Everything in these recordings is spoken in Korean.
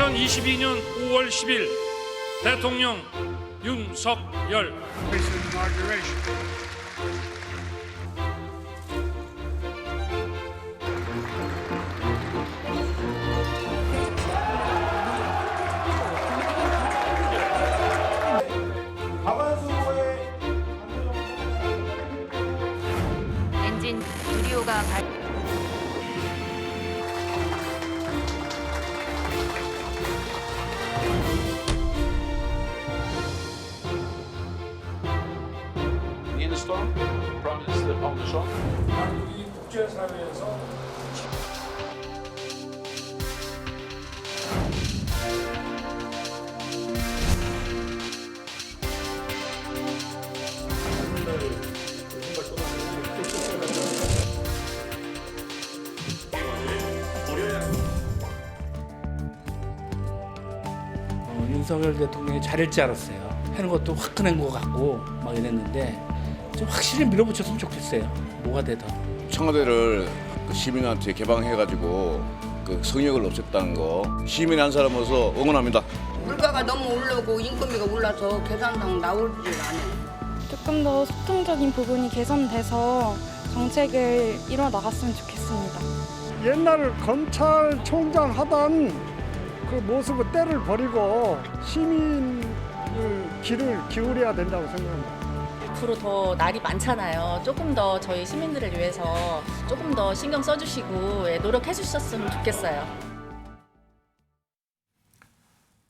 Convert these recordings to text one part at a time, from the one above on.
2022년 5월 10일 대통령 윤석열. 엔진 유리호가 In storm, Prime Minister Andersson. 이 국제사회에서 윤석열 대통령이 잘했지 않았어요. 하는 것도 화끈한 것 같고 막 이랬는데 좀 확실히 밀어붙였으면 좋겠어요. 뭐가 되든. 청와대를 그 시민한테 개방해가지고 그 성역을 없앴다는 거 시민 한 사람으로서 응원합니다. 물가가 너무 오르고 인건비가 올라서 계산상 나오지를 않아요. 조금 더 소통적인 부분이 개선돼서 정책을 이뤄 나갔으면 좋겠습니다. 옛날 검찰총장 하던 그 모습을 때를 버리고 시민을 귀를 기울여야 된다고 생각합니다. 앞으로 더 날이 많잖아요. 조금 더 저희 시민들을 위해서 조금 더 신경 써주시고 노력해 주셨으면 좋겠어요.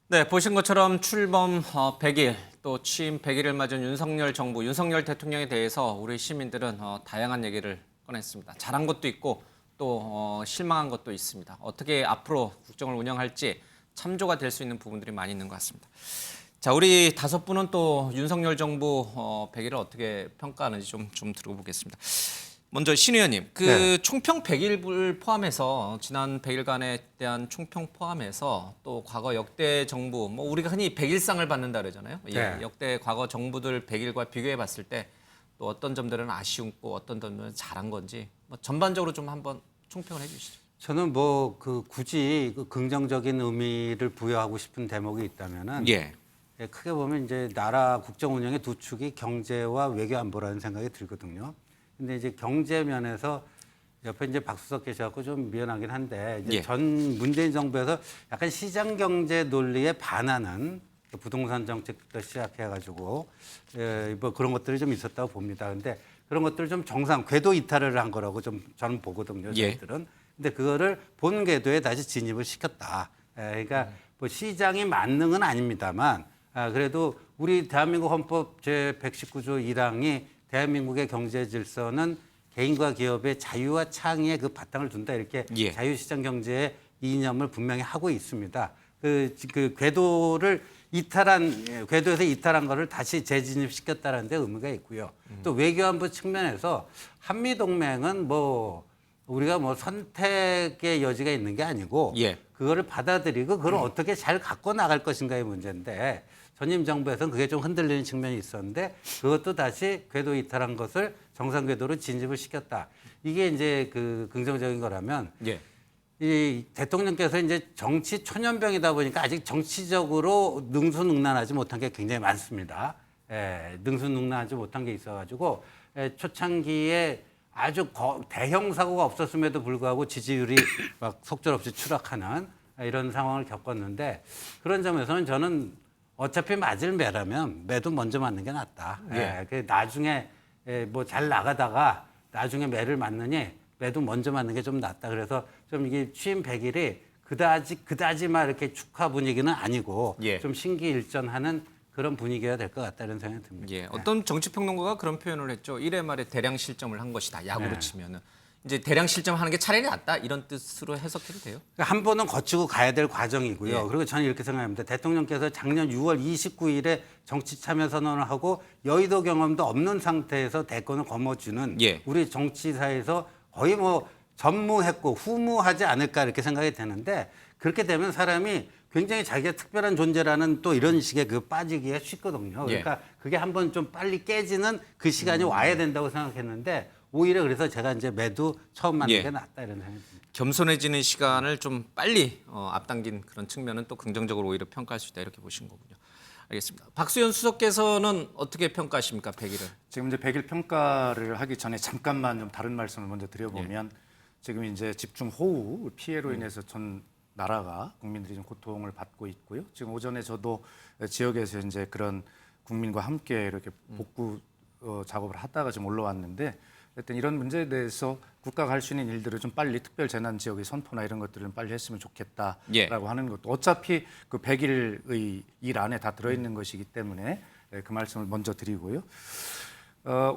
네, 보신 것처럼 출범 100일 또 취임 100일을 맞은 윤석열 정부, 윤석열 대통령에 대해서 우리 시민들은 다양한 얘기를 꺼냈습니다. 잘한 것도 있고 또 실망한 것도 있습니다. 어떻게 앞으로 국정을 운영할지 참조가 될 수 있는 부분들이 많이 있는 것 같습니다. 자, 우리 다섯 분은 또 윤석열 정부 100일을 어떻게 평가하는지 좀 들어보겠습니다. 먼저 신 의원님, 총평 100일을 포함해서 지난 100일간에 대한 총평 포함해서 또 과거 역대 정부, 뭐 우리가 흔히 100일상을 받는다 그러잖아요. 예, 역대 과거 정부들 100일과 비교해 봤을 때 또 어떤 점들은 아쉬웠고 어떤 점들은 잘한 건지 뭐 전반적으로 좀 한번 총평을 해주시죠. 저는 굳이 긍정적인 의미를 부여하고 싶은 대목이 있다면은 크게 보면 이제 나라 국정 운영의 두 축이 경제와 외교 안보라는 생각이 들거든요. 근데 이제 경제 면에서 옆에 이제 박수석 계셔갖고 좀 미안하긴 한데 이제 전 문재인 정부에서 약간 시장 경제 논리에 반하는 부동산 정책부터 시작해가지고 뭐 그런 것들이 좀 있었다고 봅니다. 근데 그런 것들을 좀 궤도 이탈을 한 거라고 좀 저는 보거든요. 저희들은. 근데 그거를 본 궤도에 다시 진입을 시켰다. 그러니까 뭐 시장이 만능은 아닙니다만 그래도 우리 대한민국 헌법 제119조 1항이 대한민국의 경제 질서는 개인과 기업의 자유와 창의에 그 바탕을 둔다 이렇게 자유시장 경제의 이념을 분명히 하고 있습니다. 그 궤도에서 이탈한 거를 다시 재진입시켰다는 데 의미가 있고요. 또 외교안보 측면에서 한미동맹은 우리가 선택의 여지가 있는 게 아니고 그거를 받아들이고 그걸 어떻게 잘 갖고 나갈 것인가의 문제인데 전임 정부에서는 그게 좀 흔들리는 측면이 있었는데 그것도 다시 궤도 이탈한 것을 정상 궤도로 진입을 시켰다. 이게 이제 그 긍정적인 거라면 이 대통령께서 이제 정치 초년병이다 보니까 아직 정치적으로 능수능란하지 못한 게 굉장히 많습니다. 능수능란하지 못한 게 있어가지고 초창기에 아주 대형 사고가 없었음에도 불구하고 지지율이 막 속절없이 추락하는 이런 상황을 겪었는데 그런 점에서는 저는 어차피 맞을 매라면 매도 먼저 맞는 게 낫다. 나중에 뭐 잘 나가다가 나중에 매를 맞느니 매도 먼저 맞는 게 좀 낫다. 그래서 좀 이게 취임 100일이 그다지 막 이렇게 축하 분위기는 아니고 좀 신기일전하는 그런 분위기가 될 것 같다는 생각이 듭니다. 어떤 정치평론가가 그런 표현을 했죠. 1회 말에 대량 실점을 한 것이다. 야구로 치면은. 이제 대량 실점하는 게 차라리 낫다 이런 뜻으로 해석해도 돼요? 한 번은 거치고 가야 될 과정이고요. 그리고 저는 이렇게 생각합니다. 대통령께서 작년 6월 29일에 정치 참여 선언을 하고 여의도 경험도 없는 상태에서 대권을 거머쥐는 우리 정치사에서 거의 전무했고 후무하지 않을까 이렇게 생각이 되는데 그렇게 되면 사람이 굉장히 자기가 특별한 존재라는 또 이런 식의 빠지기가 쉽거든요. 그러니까 그게 한번 좀 빨리 깨지는 그 시간이 와야 된다고 생각했는데 오히려 그래서 제가 이제 매도 처음 맞는 예. 게 낫다 이런 생각이 듭니다. 겸손해지는 시간을 좀 빨리 앞당긴 그런 측면은 또 긍정적으로 오히려 평가할 수 있다 이렇게 보신 거군요. 알겠습니다. 박수현 수석께서는 어떻게 평가하십니까 100일을? 지금 이제 100일 평가를 하기 전에 잠깐만 좀 다른 말씀을 먼저 드려보면 지금 이제 집중 호우 피해로 인해서 전 나라가 국민들이 좀 고통을 받고 있고요. 지금 오전에 저도 지역에서 이제 그런 국민과 함께 이렇게 복구 작업을 하다가 좀 올라왔는데 하여튼 이런 문제에 대해서 국가가 할 수 있는 일들을 좀 빨리 특별 재난 지역의 선포나 이런 것들을 좀 빨리 했으면 좋겠다라고 하는 것도 어차피 그 100일의 일 안에 다 들어있는 것이기 때문에 그 말씀을 먼저 드리고요.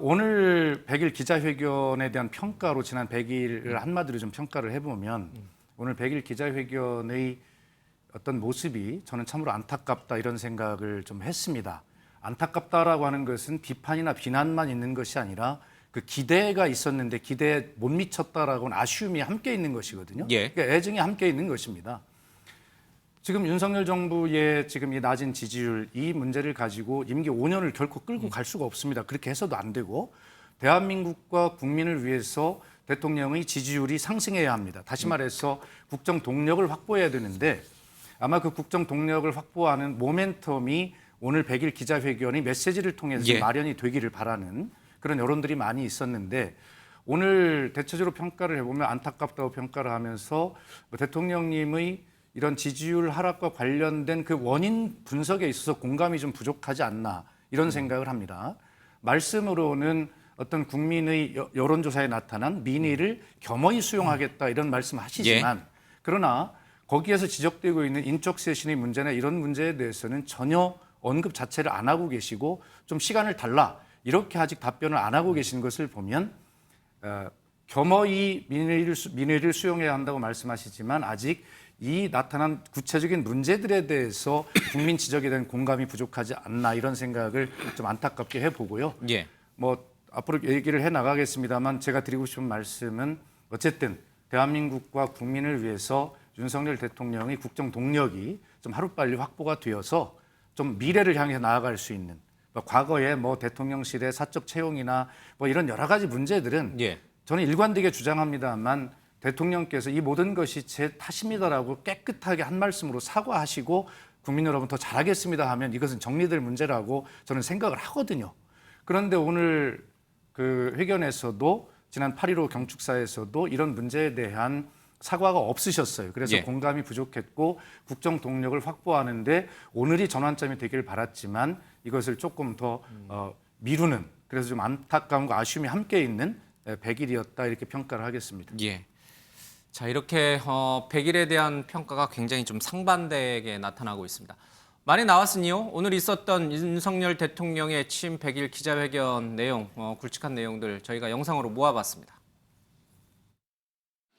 오늘 100일 기자회견에 대한 평가로 지난 100일을 한마디로 좀 평가를 해보면 오늘 100일 기자회견의 어떤 모습이 저는 참으로 안타깝다 이런 생각을 좀 했습니다. 안타깝다라고 하는 것은 비판이나 비난만 있는 것이 아니라 그 기대가 있었는데 기대에 못 미쳤다라고는 아쉬움이 함께 있는 것이거든요. 그러니까 애증이 함께 있는 것입니다. 지금 윤석열 정부의 지금 이 낮은 지지율 이 문제를 가지고 임기 5년을 결코 끌고 갈 수가 없습니다. 그렇게 해서도 안 되고 대한민국과 국민을 위해서 대통령의 지지율이 상승해야 합니다. 다시 말해서 국정 동력을 확보해야 되는데 아마 그 국정 동력을 확보하는 모멘텀이 오늘 100일 기자회견의 메시지를 통해서 마련이 되기를 바라는 그런 여론들이 많이 있었는데 오늘 대체적으로 평가를 해보면 안타깝다고 평가를 하면서 대통령님의 이런 지지율 하락과 관련된 그 원인 분석에 있어서 공감이 좀 부족하지 않나 이런 생각을 합니다. 말씀으로는 어떤 국민의 여론조사에 나타난 민의를 겸허히 수용하겠다 이런 말씀하시지만 그러나 거기에서 지적되고 있는 인적 쇄신의 문제나 이런 문제에 대해서는 전혀 언급 자체를 안 하고 계시고 좀 시간을 달라 이렇게 아직 답변을 안 하고 계신 것을 보면 겸허히 민의를 수용해야 한다고 말씀하시지만 아직 이 나타난 구체적인 문제들에 대해서 국민 지적에 대한 공감이 부족하지 않나 이런 생각을 좀 안타깝게 해보고요. 뭐 앞으로 얘기를 해 나가겠습니다만 제가 드리고 싶은 말씀은 어쨌든 대한민국과 국민을 위해서 윤석열 대통령의 국정 동력이 좀 하루빨리 확보가 되어서 좀 미래를 향해 나아갈 수 있는 과거에 뭐 대통령실의 사적 채용이나 뭐 이런 여러 가지 문제들은 저는 일관되게 주장합니다만 대통령께서 이 모든 것이 제 탓입니다라고 깨끗하게 한 말씀으로 사과하시고 국민 여러분 더 잘하겠습니다 하면 이것은 정리될 문제라고 저는 생각을 하거든요. 그런데 오늘 그 회견에서도 지난 8.15 경축사에서도 이런 문제에 대한 사과가 없으셨어요. 그래서 공감이 부족했고 국정 동력을 확보하는데 오늘이 전환점이 되길 바랐지만 이것을 조금 더 미루는 그래서 좀 안타까움과 아쉬움이 함께 있는 100일이었다 이렇게 평가를 하겠습니다. 자 이렇게 100일에 대한 평가가 굉장히 좀 상반되게 나타나고 있습니다. 많이 나왔으니요. 오늘 있었던 윤석열 대통령의 취임 100일 기자회견 내용, 굵직한 내용들 저희가 영상으로 모아봤습니다.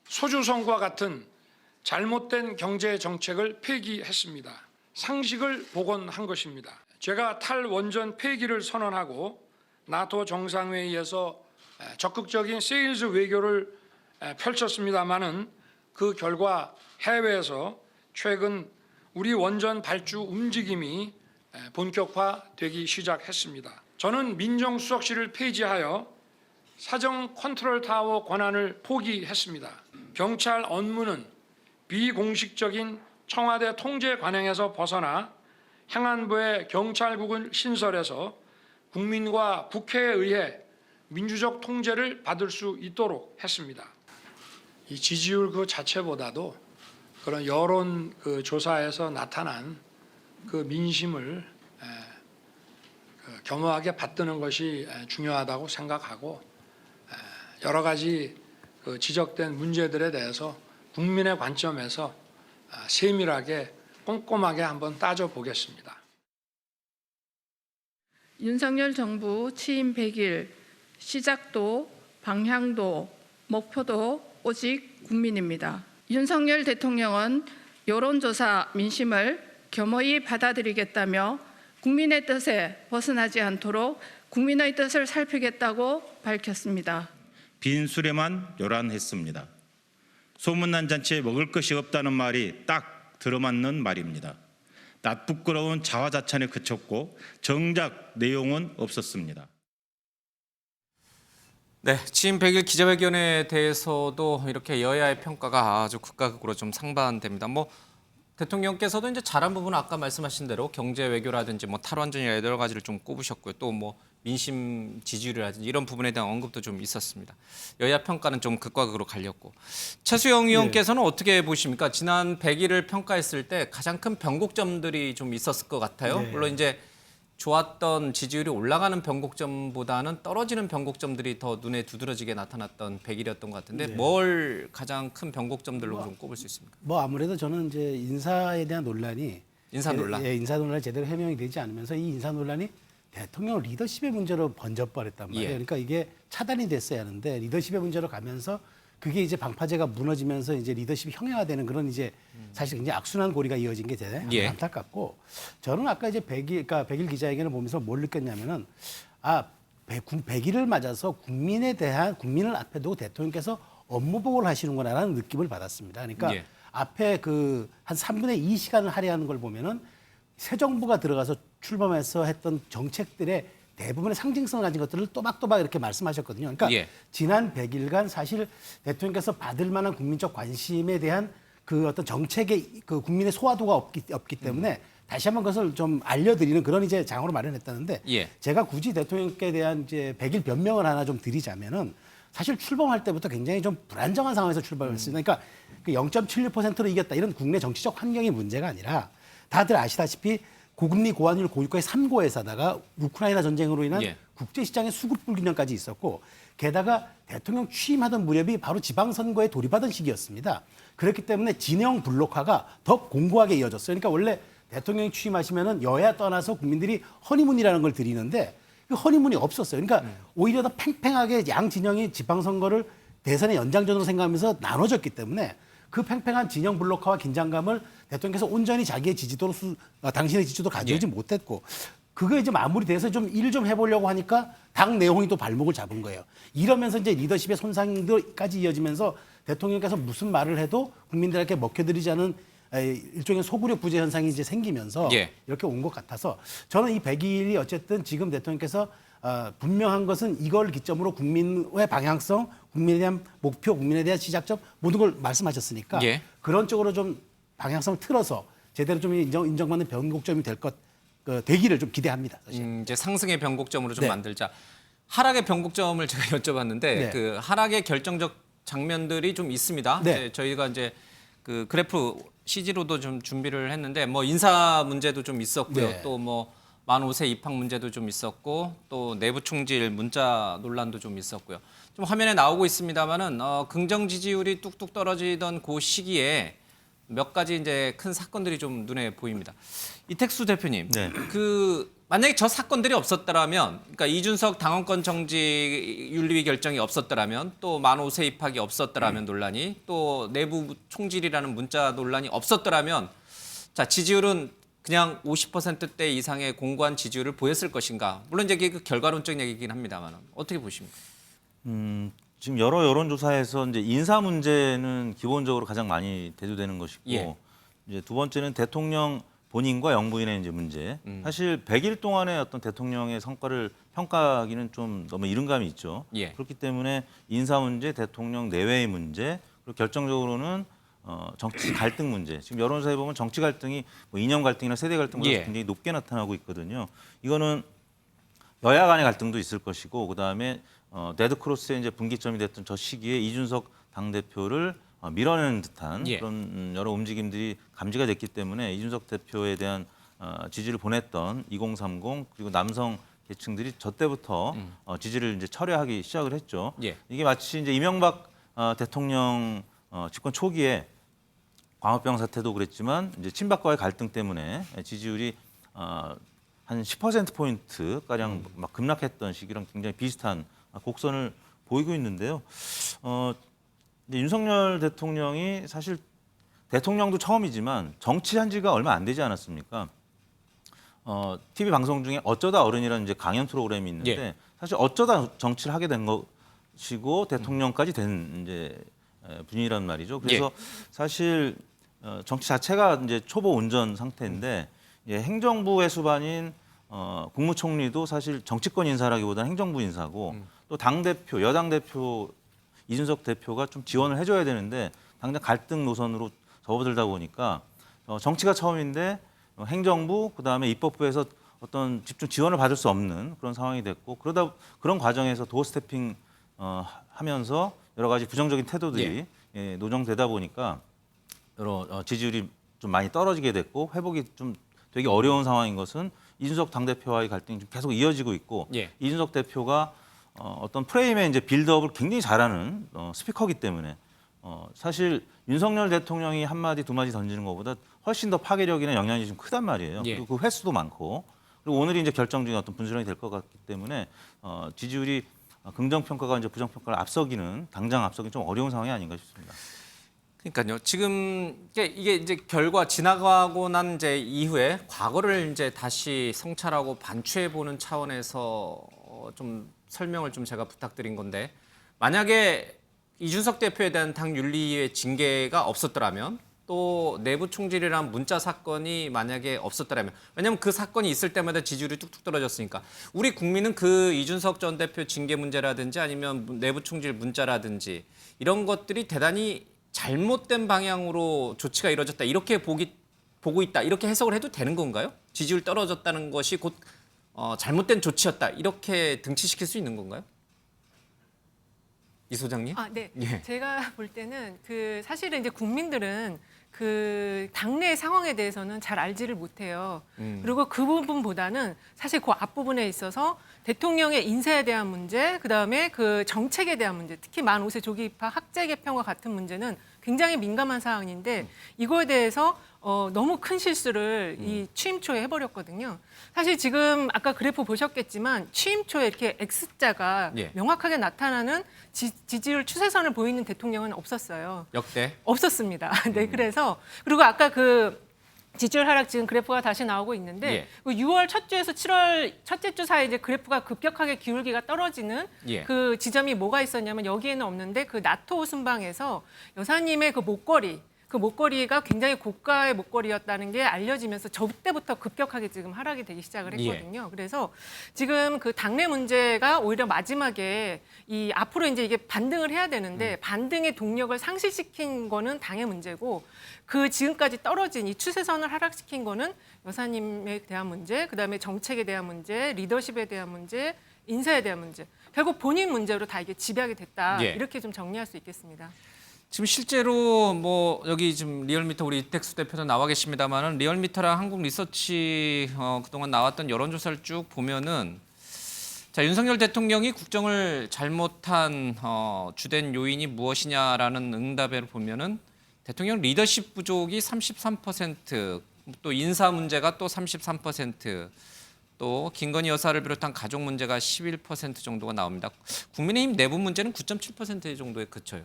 소주성과 같은 잘못된 경제 정책을 폐기했습니다. 상식을 복원한 것입니다. 제가 탈원전 폐기를 선언하고 나토 정상회의에서 적극적인 세일즈 외교를 펼쳤습니다마는 그 결과 해외에서 최근 우리 원전 발주 움직임이 본격화되기 시작했습니다. 저는 민정수석실을 폐지하여 사정 컨트롤 타워 권한을 포기했습니다. 경찰 업무는 비공식적인 청와대 통제 관행에서 벗어나 행안부의 경찰국을 신설해서 국민과 국회에 의해 민주적 통제를 받을 수 있도록 했습니다. 이 지지율 그 자체보다도 그런 여론 그 조사에서 나타난 그 민심을 겸허하게 받드는 것이 중요하다고 생각하고 여러 가지 그 지적된 문제들에 대해서 국민의 관점에서 세밀하게 꼼꼼하게 한번 따져보겠습니다. 윤석열 정부 취임 100일 시작도 방향도 목표도 오직 국민입니다. 윤석열 대통령은 여론조사 민심을 겸허히 받아들이겠다며 국민의 뜻에 벗어나지 않도록 국민의 뜻을 살피겠다고 밝혔습니다. 빈 수레만 요란했습니다. 소문난 잔치에 먹을 것이 없다는 말이 딱 들어맞는 말입니다. 낯부끄러운 자화자찬에 그쳤고 정작 내용은 없었습니다. 네, 취임 100일 기자회견에 대해서도 이렇게 여야의 평가가 아주 극과 극으로 좀 상반됩니다. 뭐 대통령께서도 이제 잘한 부분은 아까 말씀하신 대로 경제 외교라든지 뭐 탈원전이나 여러 가지를 좀 꼽으셨고요. 또 뭐 민심 지지율이라든지 이런 부분에 대한 언급도 좀 있었습니다. 여야 평가는 좀 극과 극으로 갈렸고. 최수영 의원께서는 어떻게 보십니까? 지난 100일을 평가했을 때 가장 큰 변곡점들이 좀 있었을 것 같아요. 물론 이제 좋았던 지지율이 올라가는 변곡점보다는 떨어지는 변곡점들이 더 눈에 두드러지게 나타났던 100일이었던 것 같은데 뭘 가장 큰 변곡점들로 좀 꼽을 수 있습니까? 뭐 아무래도 저는 이제 인사에 대한 논란이 인사 논란. 인사 논란이 제대로 해명이 되지 않으면서 이 인사 논란이 대통령 리더십의 문제로 번져버렸단 말이에요. 그러니까 이게 차단이 됐어야 하는데 리더십의 문제로 가면서 그게 이제 방파제가 무너지면서 이제 리더십이 형해화되는 그런 이제 사실 굉장히 악순환 고리가 이어진 게 대단히 안타깝고 저는 아까 이제 100일 기자회견을 보면서 뭘 느꼈냐면은 100일을 맞아서 국민을 앞에 두고 대통령께서 업무 보고를 하시는구나라는 느낌을 받았습니다. 그러니까 앞에 그 한 3분의 2 시간을 할애하는 걸 보면은 새 정부가 들어가서 출범해서 했던 정책들의 대부분의 상징성을 가진 것들을 또박또박 이렇게 말씀하셨거든요. 그러니까 지난 100일간 사실 대통령께서 받을 만한 국민적 관심에 대한 그 어떤 정책의 그 국민의 소화도가 없기 때문에 다시 한번 그것을 좀 알려드리는 그런 이제 장으로 마련했다는데 제가 굳이 대통령께 대한 이제 100일 변명을 하나 좀 드리자면은 사실 출범할 때부터 굉장히 좀 불안정한 상황에서 출범했습니다. 그러니까 그 0.76%로 이겼다 이런 국내 정치적 환경이 문제가 아니라 다들 아시다시피 고금리 고환율 고유가의 3고에서다가 우크라이나 전쟁으로 인한 국제시장의 수급 불균형까지 있었고 게다가 대통령 취임하던 무렵이 바로 지방선거에 돌입하던 시기였습니다. 그렇기 때문에 진영 블록화가 더 공고하게 이어졌어요. 그러니까 원래 대통령이 취임하시면은 여야 떠나서 국민들이 허니문이라는 걸 드리는데 그 허니문이 없었어요. 그러니까 오히려 더 팽팽하게 양 진영이 지방선거를 대선의 연장전으로 생각하면서 나눠졌기 때문에 그 팽팽한 진영 블록화와 긴장감을 대통령께서 온전히 자기의 지지도로 당신의 지지도 가져오지 못했고 그거 이제 마무리돼서 좀 일을 좀 해보려고 하니까 당 내용이 또 발목을 잡은 거예요. 이러면서 이제 리더십의 손상까지 이어지면서 대통령께서 무슨 말을 해도 국민들에게 먹혀드리지 않은 일종의 소구력 부재 현상이 이제 생기면서 이렇게 온 것 같아서 저는 이 100일이 어쨌든 지금 대통령께서 분명한 것은 이걸 기점으로 국민의 방향성, 국민에 대한 목표, 국민에 대한 시작점 모든 걸 말씀하셨으니까 그런 쪽으로 좀 방향성을 틀어서 제대로 좀 인정받는 변곡점이 되기를 좀 기대합니다. 사실. 이제 상승의 변곡점으로 좀 만들자. 하락의 변곡점을 제가 여쭤봤는데 그 하락의 결정적 장면들이 좀 있습니다. 이제 저희가 이제 그 그래프 CG로도 좀 준비를 했는데 뭐 인사 문제도 좀 있었고요. 또 뭐 만 5세 입학 문제도 좀 있었고 또 내부 총질 문자 논란도 좀 있었고요. 좀 화면에 나오고 있습니다만은 긍정 지지율이 뚝뚝 떨어지던 그 시기에 몇 가지 이제 큰 사건들이 좀 눈에 보입니다. 이택수 대표님, 그 만약에 저 사건들이 없었더라면, 그러니까 이준석 당원권 정지 윤리위 결정이 없었더라면, 또 만 5세 입학이 없었더라면 논란이, 또 내부 총질이라는 문자 논란이 없었더라면, 자 지지율은 그냥 50%대 이상의 공고한 지지율을 보였을 것인가? 물론 이제 그 결과론적 얘기긴 합니다만 어떻게 보십니까? 지금 여러 여론조사에서 이제 인사 문제는 기본적으로 가장 많이 대두되는 것이고 이제 두 번째는 대통령 본인과 영부인의 이제 문제. 사실 100일 동안의 어떤 대통령의 성과를 평가하기는 좀 너무 이른 감이 있죠. 그렇기 때문에 인사 문제, 대통령 내외의 문제, 그리고 결정적으로는 정치 갈등 문제. 지금 여론조사에 보면 정치 갈등이 뭐 이념 갈등이나 세대 갈등보다 굉장히 높게 나타나고 있거든요. 이거는 여야 간의 갈등도 있을 것이고 그다음에 데드크로스의 이제 분기점이 됐던 저 시기에 이준석 당대표를 밀어내는 듯한 그런 여러 움직임들이 감지가 됐기 때문에 이준석 대표에 대한 지지를 보냈던 2030 그리고 남성 계층들이 저 때부터 지지를 이제 철회하기 시작을 했죠. 이게 마치 이제 이명박 대통령 집권 초기에 광우병 사태도 그랬지만 이제 친박과의 갈등 때문에 지지율이 한 10%포인트 가량 막 급락했던 시기랑 굉장히 비슷한 곡선을 보이고 있는데요. 윤석열 대통령이 사실 대통령도 처음이지만 정치한 지가 얼마 안 되지 않았습니까? TV 방송 중에 어쩌다 어른이라는 이제 강연 프로그램이 있는데 사실 어쩌다 정치를 하게 된 것이고 대통령까지 된 이제 분이란 말이죠. 그래서 사실 정치 자체가 이제 초보 온전 상태인데 행정부의 수반인 국무총리도 사실 정치권 인사라기보다는 행정부 인사고 또 당대표, 여당 대표 이준석 대표가 좀 지원을 해줘야 되는데 당장 갈등 노선으로 접어들다 보니까 정치가 처음인데 행정부 그다음에 입법부에서 어떤 집중 지원을 받을 수 없는 그런 상황이 됐고 그런 과정에서 도어 스태핑 하면서 여러 가지 부정적인 태도들이 노정되다 보니까 여러 지지율이 좀 많이 떨어지게 됐고 회복이 좀 되게 어려운 상황인 것은 이준석 당대표와의 갈등이 좀 계속 이어지고 있고 이준석 대표가 어떤 프레임의 이제 빌드업을 굉장히 잘하는 스피커이기 때문에 사실 윤석열 대통령이 한 마디 두 마디 던지는 것보다 훨씬 더 파괴력이나 영향이 좀 크단 말이에요. 그리고 그 횟수도 많고 그리고 오늘이 이제 결정적인 어떤 분수령이 될 것 같기 때문에 지지율이 긍정평가가 이제 부정평가를 당장 앞서기 좀 어려운 상황이 아닌가 싶습니다. 그러니까요. 지금 이게 이제 결과 지나가고 난 이제 이후에 과거를 이제 다시 성찰하고 반추해 보는 차원에서 좀 설명을 좀 제가 부탁드린 건데 만약에 이준석 대표에 대한 당 윤리위의 징계가 없었더라면 또 내부 총질이란 문자 사건이 만약에 없었더라면 왜냐하면 그 사건이 있을 때마다 지지율이 뚝뚝 떨어졌으니까 우리 국민은 그 이준석 전 대표 징계 문제라든지 아니면 내부 총질 문자라든지 이런 것들이 대단히 잘못된 방향으로 조치가 이루어졌다 이렇게 보고 있다 이렇게 해석을 해도 되는 건가요? 지지율 떨어졌다는 것이 곧 잘못된 조치였다 이렇게 등치시킬 수 있는 건가요? 이 소장님? 네. 예. 제가 볼 때는 사실은 이제 국민들은 그 당내 상황에 대해서는 잘 알지를 못해요. 그리고 그 부분보다는 사실 그 앞부분에 있어서 대통령의 인사에 대한 문제, 그다음에 그 정책에 대한 문제, 특히 만 5세 조기 입학 학제 개편과 같은 문제는 굉장히 민감한 사항인데 이거에 대해서 너무 큰 실수를 이 취임 초에 해버렸거든요. 사실 지금 아까 그래프 보셨겠지만 취임 초에 이렇게 X자가 명확하게 나타나는 지지율 추세선을 보이는 대통령은 없었어요. 역대? 없었습니다. 네, 그래서 그리고 아까 그 지지율 하락 지금 그래프가 다시 나오고 있는데 6월 첫 주에서 7월 첫째 주 사이에 이제 그래프가 급격하게 기울기가 떨어지는 그 지점이 뭐가 있었냐면 여기에는 없는데 그 나토 순방에서 여사님의 그 목걸이가 굉장히 고가의 목걸이였다는 게 알려지면서 저때부터 급격하게 지금 하락이 되기 시작을 했거든요. 그래서 지금 그 당내 문제가 오히려 마지막에 이 앞으로 이제 이게 반등을 해야 되는데 반등의 동력을 상실시킨 거는 당의 문제고 그 지금까지 떨어진 이 추세선을 하락시킨 거는 여사님에 대한 문제, 그다음에 정책에 대한 문제, 리더십에 대한 문제, 인사에 대한 문제. 결국 본인 문제로 다 이게 집약이 됐다. 이렇게 좀 정리할 수 있겠습니다. 지금 실제로 뭐 여기 지금 리얼미터 우리 이택수 대표도 나와 계십니다만은 리얼미터랑 한국 리서치 그동안 나왔던 여론조사를 쭉 보면은 자 윤석열 대통령이 국정을 잘못한 주된 요인이 무엇이냐라는 응답을 보면은 대통령 리더십 부족이 33%, 또 인사 문제가 또 33%, 또 김건희 여사를 비롯한 가족 문제가 11% 정도가 나옵니다. 국민의힘 내부 문제는 9.7% 정도에 그쳐요.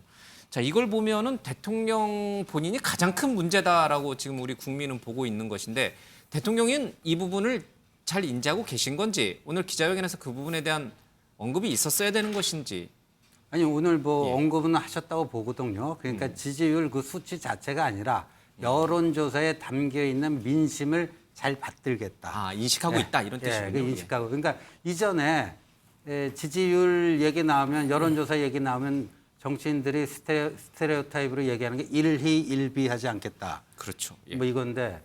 자, 이걸 보면은 대통령 본인이 가장 큰 문제다라고 지금 우리 국민은 보고 있는 것인데 대통령은 이 부분을 잘 인지하고 계신 건지 오늘 기자회견에서 그 부분에 대한 언급이 있었어야 되는 것인지. 아니 오늘 뭐 언급은 하셨다고 보거든요. 그러니까 지지율 그 수치 자체가 아니라 여론조사에 담겨 있는 민심을 잘 받들겠다. 인식하고 있다 이런 뜻이군요. 인식하고. 그러니까 이전에 지지율 얘기 나오면 여론조사 얘기 나오면 정치인들이 스테레오타입으로 얘기하는 게 일희일비하지 않겠다. 그렇죠. 뭐 이건데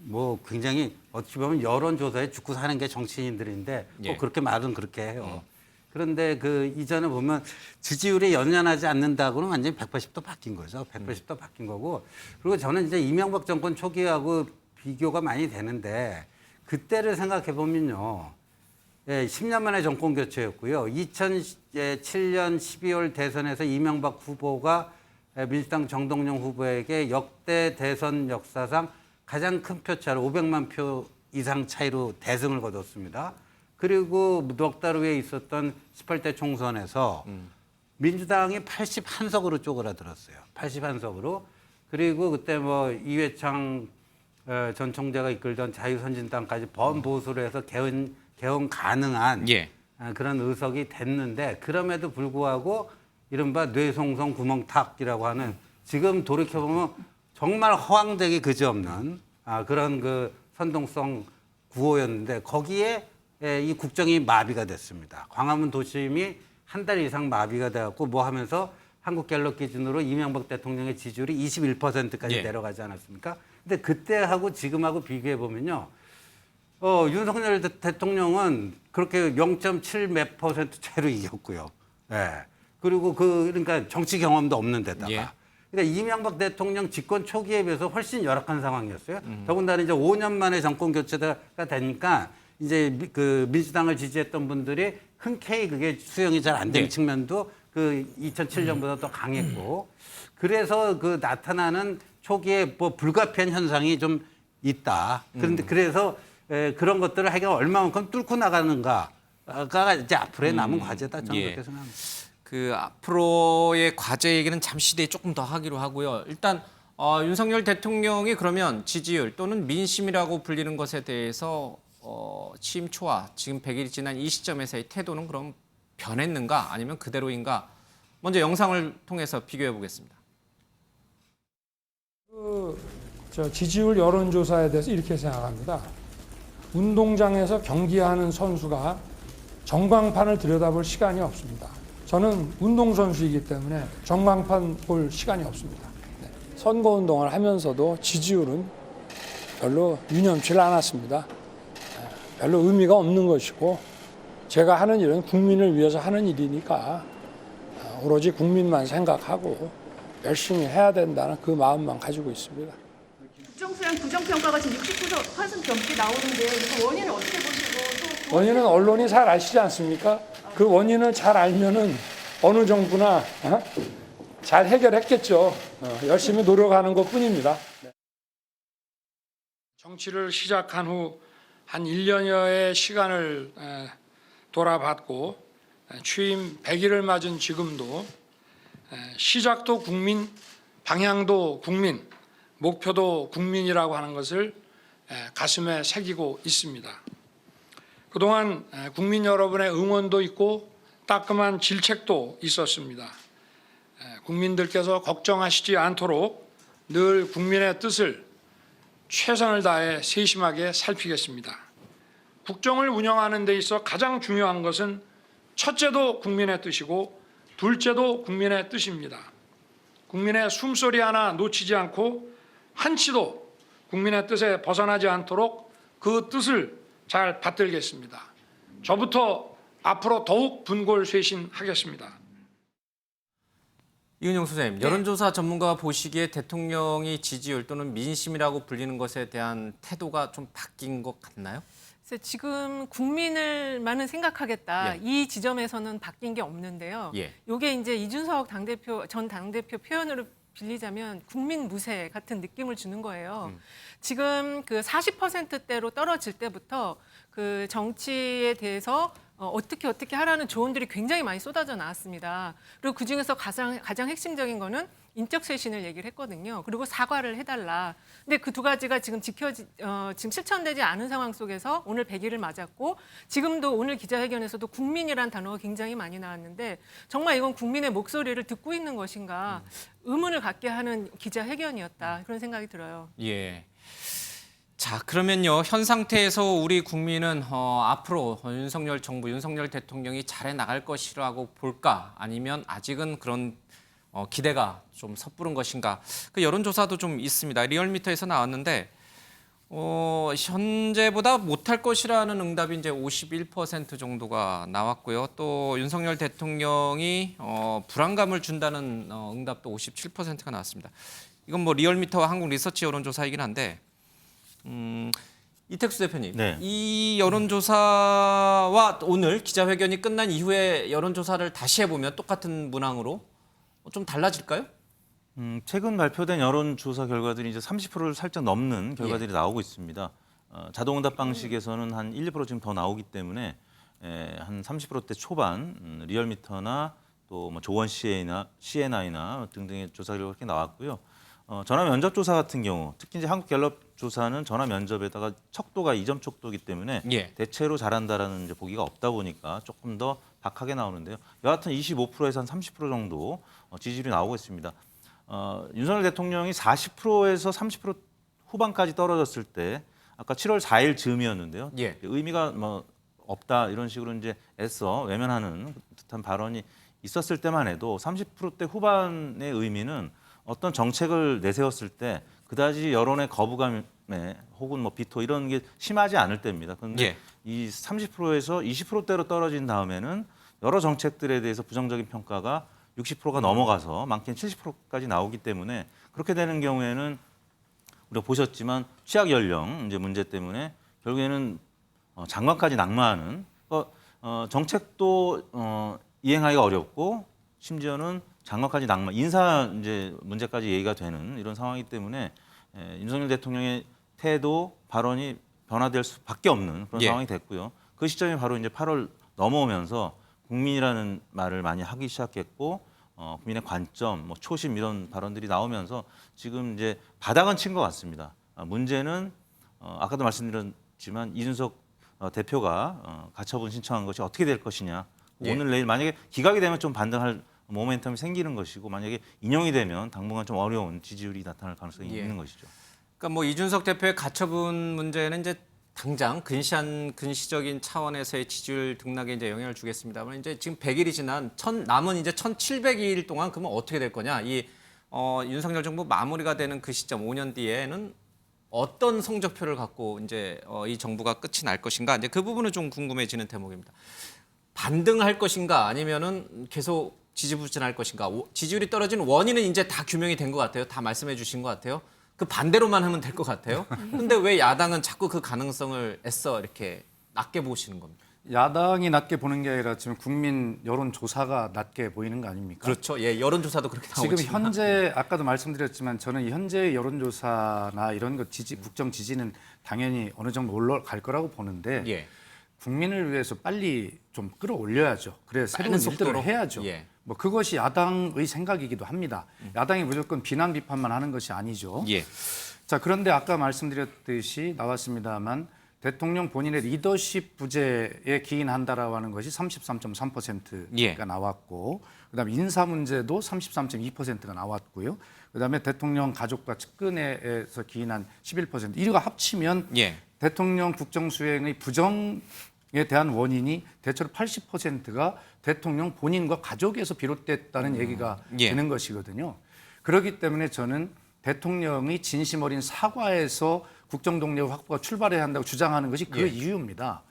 뭐 굉장히 어떻게 보면 여론조사에 죽고 사는 게 정치인들인데 꼭 그렇게 말은 그렇게 해요. 그런데 그 이전에 보면 지지율이 연연하지 않는다고는 완전히 180도 바뀐 거죠. 180도 바뀐 거고. 그리고 저는 이제 이명박 정권 초기하고 비교가 많이 되는데 그때를 생각해 보면요. 10년 만에 정권 교체였고요. 2007년 12월 대선에서 이명박 후보가 민주당 정동영 후보에게 역대 대선 역사상 가장 큰 표차로 500만 표 이상 차이로 대승을 거뒀습니다. 그리고 넉 달 후에 있었던 18대 총선에서 민주당이 81석으로 쪼그라들었어요. 81석으로. 그리고 그때 뭐 이회창 전 총재가 이끌던 자유선진당까지 범보수로 해서 개헌 가능한 그런 의석이 됐는데 그럼에도 불구하고 이른바 뇌송송 구멍탁이라고 하는 지금 돌이켜보면 정말 허황되기 그지없는 그런 그 선동성 구호였는데 거기에 이 국정이 마비가 됐습니다. 광화문 도심이 한 달 이상 마비가 돼갖고 뭐 하면서 한국갤럽 기준으로 이명박 대통령의 지지율이 21%까지 예. 내려가지 않았습니까? 근데 그때하고 지금하고 비교해 보면요. 윤석열 대통령은 그렇게 0.7 몇 % 차로 이겼고요. 예. 그리고 그러니까 정치 경험도 없는 데다가. 예. 그러니까 이명박 대통령 집권 초기에 비해서 훨씬 열악한 상황이었어요. 더군다나 이제 5년 만에 정권 교체가 되니까 이제 그 민주당을 지지했던 분들이 흔쾌히 그게 수용이 잘 안 되는 네. 측면도 그 2007년보다 더 강했고 그래서 그 나타나는 초기에 뭐 불가피한 현상이 좀 있다. 그런데 그래서 그런 것들을 하여간 얼마만큼 뚫고 나가는가가 이제 앞으로의 남은 과제다. 저는 예. 그렇게 생각합니다. 그 앞으로의 과제 얘기는 잠시 뒤에 조금 더 하기로 하고요. 일단 윤석열 대통령이 그러면 지지율 또는 민심이라고 불리는 것에 대해서 취임 초와 지금 100일이 지난 이 시점에서의 태도는 그럼 변했는가 아니면 그대로인가? 먼저 영상을 통해서 비교해 보겠습니다. 지지율 여론조사에 대해서 이렇게 생각합니다. 운동장에서 경기하는 선수가 전광판을 들여다볼 시간이 없습니다. 저는 운동선수이기 때문에 전광판 볼 시간이 없습니다. 선거운동을 하면서도 지지율은 별로 유념치 않았습니다. 별로 의미가 없는 것이고 제가 하는 일은 국민을 위해서 하는 일이니까 오로지 국민만 생각하고 열심히 해야 된다는 그 마음만 가지고 있습니다. 국정수행 부정평가가 지금 69% 넘게 나오는데 그 원인을 어떻게 보시고 또 원인은 언론이 잘 아시지 않습니까? 그 원인을 잘 알면은 어느 정부나 잘 해결했겠죠. 열심히 노력하는 것뿐입니다. 정치를 시작한 후 한 1년여의 시간을 돌아봤고 취임 100일을 맞은 지금도 시작도 국민, 방향도 국민, 목표도 국민이라고 하는 것을 가슴에 새기고 있습니다. 그동안 국민 여러분의 응원도 있고 따끔한 질책도 있었습니다. 국민들께서 걱정하시지 않도록 늘 국민의 뜻을 최선을 다해 세심하게 살피겠습니다. 국정을 운영하는 데 있어 가장 중요한 것은 첫째도 국민의 뜻이고 둘째도 국민의 뜻입니다. 국민의 숨소리 하나 놓치지 않고 한치도 국민의 뜻에 벗어나지 않도록 그 뜻을 잘 받들겠습니다. 저부터 앞으로 더욱 분골쇄신하겠습니다. 이은영 소장님, 여론조사 전문가가 보시기에 대통령이 지지율 또는 민심이라고 불리는 것에 대한 태도가 좀 바뀐 것 같나요? 지금 국민을만은 생각하겠다. 예. 이 지점에서는 바뀐 게 없는데요. 예. 이게 이제 이준석 전 당대표 표현으로 빌리자면 국민 무쇠 같은 느낌을 주는 거예요. 지금 그 40%대로 떨어질 때부터 그 정치에 대해서 어떻게 하라는 조언들이 굉장히 많이 쏟아져 나왔습니다. 그리고 그중에서 가장 핵심적인 거는 인적 쇄신을 얘기를 했거든요. 그리고 사과를 해달라. 근데 그 두 가지가 지금 지금 실천되지 않은 상황 속에서 오늘 100일을 맞았고 지금도 오늘 기자회견에서도 국민이란 단어가 굉장히 많이 나왔는데 정말 이건 국민의 목소리를 듣고 있는 것인가 의문을 갖게 하는 기자회견이었다. 그런 생각이 들어요. 예. 자, 그러면요. 현 상태에서 우리 국민은 앞으로 윤석열 정부, 윤석열 대통령이 잘해 나갈 것이라고 볼까? 아니면 아직은 그런 기대가 좀 섣부른 것인가? 그 여론조사도 좀 있습니다. 리얼미터에서 나왔는데 현재보다 못할 것이라는 응답이 이제 51% 정도가 나왔고요. 또 윤석열 대통령이 불안감을 준다는 응답도 57%가 나왔습니다. 이건 뭐 리얼미터와 한국 리서치 여론조사이긴 한데 이택수 대표님, 네. 이 여론조사와 오늘 기자회견이 끝난 이후에 여론조사를 다시 해보면 똑같은 문항으로 좀 달라질까요? 최근 발표된 여론조사 결과들이 이제 30%를 살짝 넘는 결과들이 나오고 있습니다. 자동응답 방식에서는 한 1, 2% 지금 더 나오기 때문에 한 30%대 초반 리얼미터나 또 뭐 조원 CNI나 등등의 조사 결과 이렇게 나왔고요. 전화 면접 조사 같은 경우, 특히 이제 한국갤럽 조사는 전화 면접에다가 척도가 2점 척도이기 때문에 대체로 잘한다라는 이제 보기가 없다 보니까 조금 더 박하게 나오는데요. 여하튼 25%에서 한 30% 정도 지지율이 나오고 있습니다. 윤석열 대통령이 40%에서 30% 후반까지 떨어졌을 때 아까 7월 4일 즈음이었는데요. 의미가 뭐 없다 이런 식으로 이제 애써 외면하는 듯한 발언이 있었을 때만 해도 30%대 후반의 의미는 어떤 정책을 내세웠을 때 그다지 여론의 거부감에 혹은 뭐 비토 이런 게 심하지 않을 때입니다. 그런데 이 30%에서 20%대로 떨어진 다음에는 여러 정책들에 대해서 부정적인 평가가 60%가 넘어가서 많게는 70%까지 나오기 때문에 그렇게 되는 경우에는 우리가 보셨지만 취약 연령 이제 문제 때문에 결국에는 장관까지 낙마하는 정책도 이행하기가 어렵고 심지어는 장관까지 낙마, 인사 이제 문제까지 얘기가 되는 이런 상황이기 때문에 윤석열 대통령의 태도, 발언이 변화될 수밖에 없는 그런 상황이 됐고요. 그 시점이 바로 이제 8월 넘어오면서 국민이라는 말을 많이 하기 시작했고 국민의 관점, 뭐 초심 이런 발언들이 나오면서 지금 이제 바닥은 친 것 같습니다. 문제는 아까도 말씀드렸지만 이준석 대표가 가처분 신청한 것이 어떻게 될 것이냐. 오늘 내일 만약에 기각이 되면 좀 반등할 모멘텀이 생기는 것이고 만약에 인용이 되면 당분간 좀 어려운 지지율이 나타날 가능성이 있는 것이죠. 그러니까 뭐 이준석 대표의 가처분 문제는 이제 당장 근시적인 차원에서의 지지율 등락에 이제 영향을 주겠습니다만 이제 지금 100일이 지난 남은 이제 1,700일 동안 그러면 어떻게 될 거냐? 윤석열 정부 마무리가 되는 그 시점 5년 뒤에는 어떤 성적표를 갖고 이제 이 정부가 끝이 날 것인가? 이제 그 부분은 좀 궁금해지는 대목입니다. 반등할 것인가 아니면은 계속 지지부진할 것인가? 지지율이 떨어진 원인은 이제 다 규명이 된 것 같아요. 다 말씀해 주신 것 같아요. 그 반대로만 하면 될 것 같아요. 근데 왜 야당은 자꾸 그 가능성을 애써 이렇게 낮게 보시는 겁니까? 야당이 낮게 보는 게 아니라 지금 국민 여론조사가 낮게 보이는 거 아닙니까? 그렇죠. 예, 여론조사도 그렇게 나오지만. 지금 현재 아까도 말씀드렸지만 저는 현재 여론조사나 이런 것 국정 지지는 당연히 어느 정도 올라갈 거라고 보는데 국민을 위해서 빨리 좀 끌어올려야죠. 그래 새로운 일들을 해야죠. 뭐 그것이 야당의 생각이기도 합니다. 야당이 무조건 비난 비판만 하는 것이 아니죠. 자, 그런데 아까 말씀드렸듯이 나왔습니다만 대통령 본인의 리더십 부재에 기인한다라고 하는 것이 33.3%가 나왔고 그다음에 인사 문제도 33.2%가 나왔고요. 그다음에 대통령 가족과 측근에서 기인한 11%. 이거 합치면 대통령 국정 수행의 부정에 대한 원인이 대체로 80%가 대통령 본인과 가족에서 비롯됐다는 얘기가 되는 것이거든요. 그렇기 때문에 저는 대통령이 진심 어린 사과에서 국정 동력 확보가 출발해야 한다고 주장하는 것이 그 이유입니다.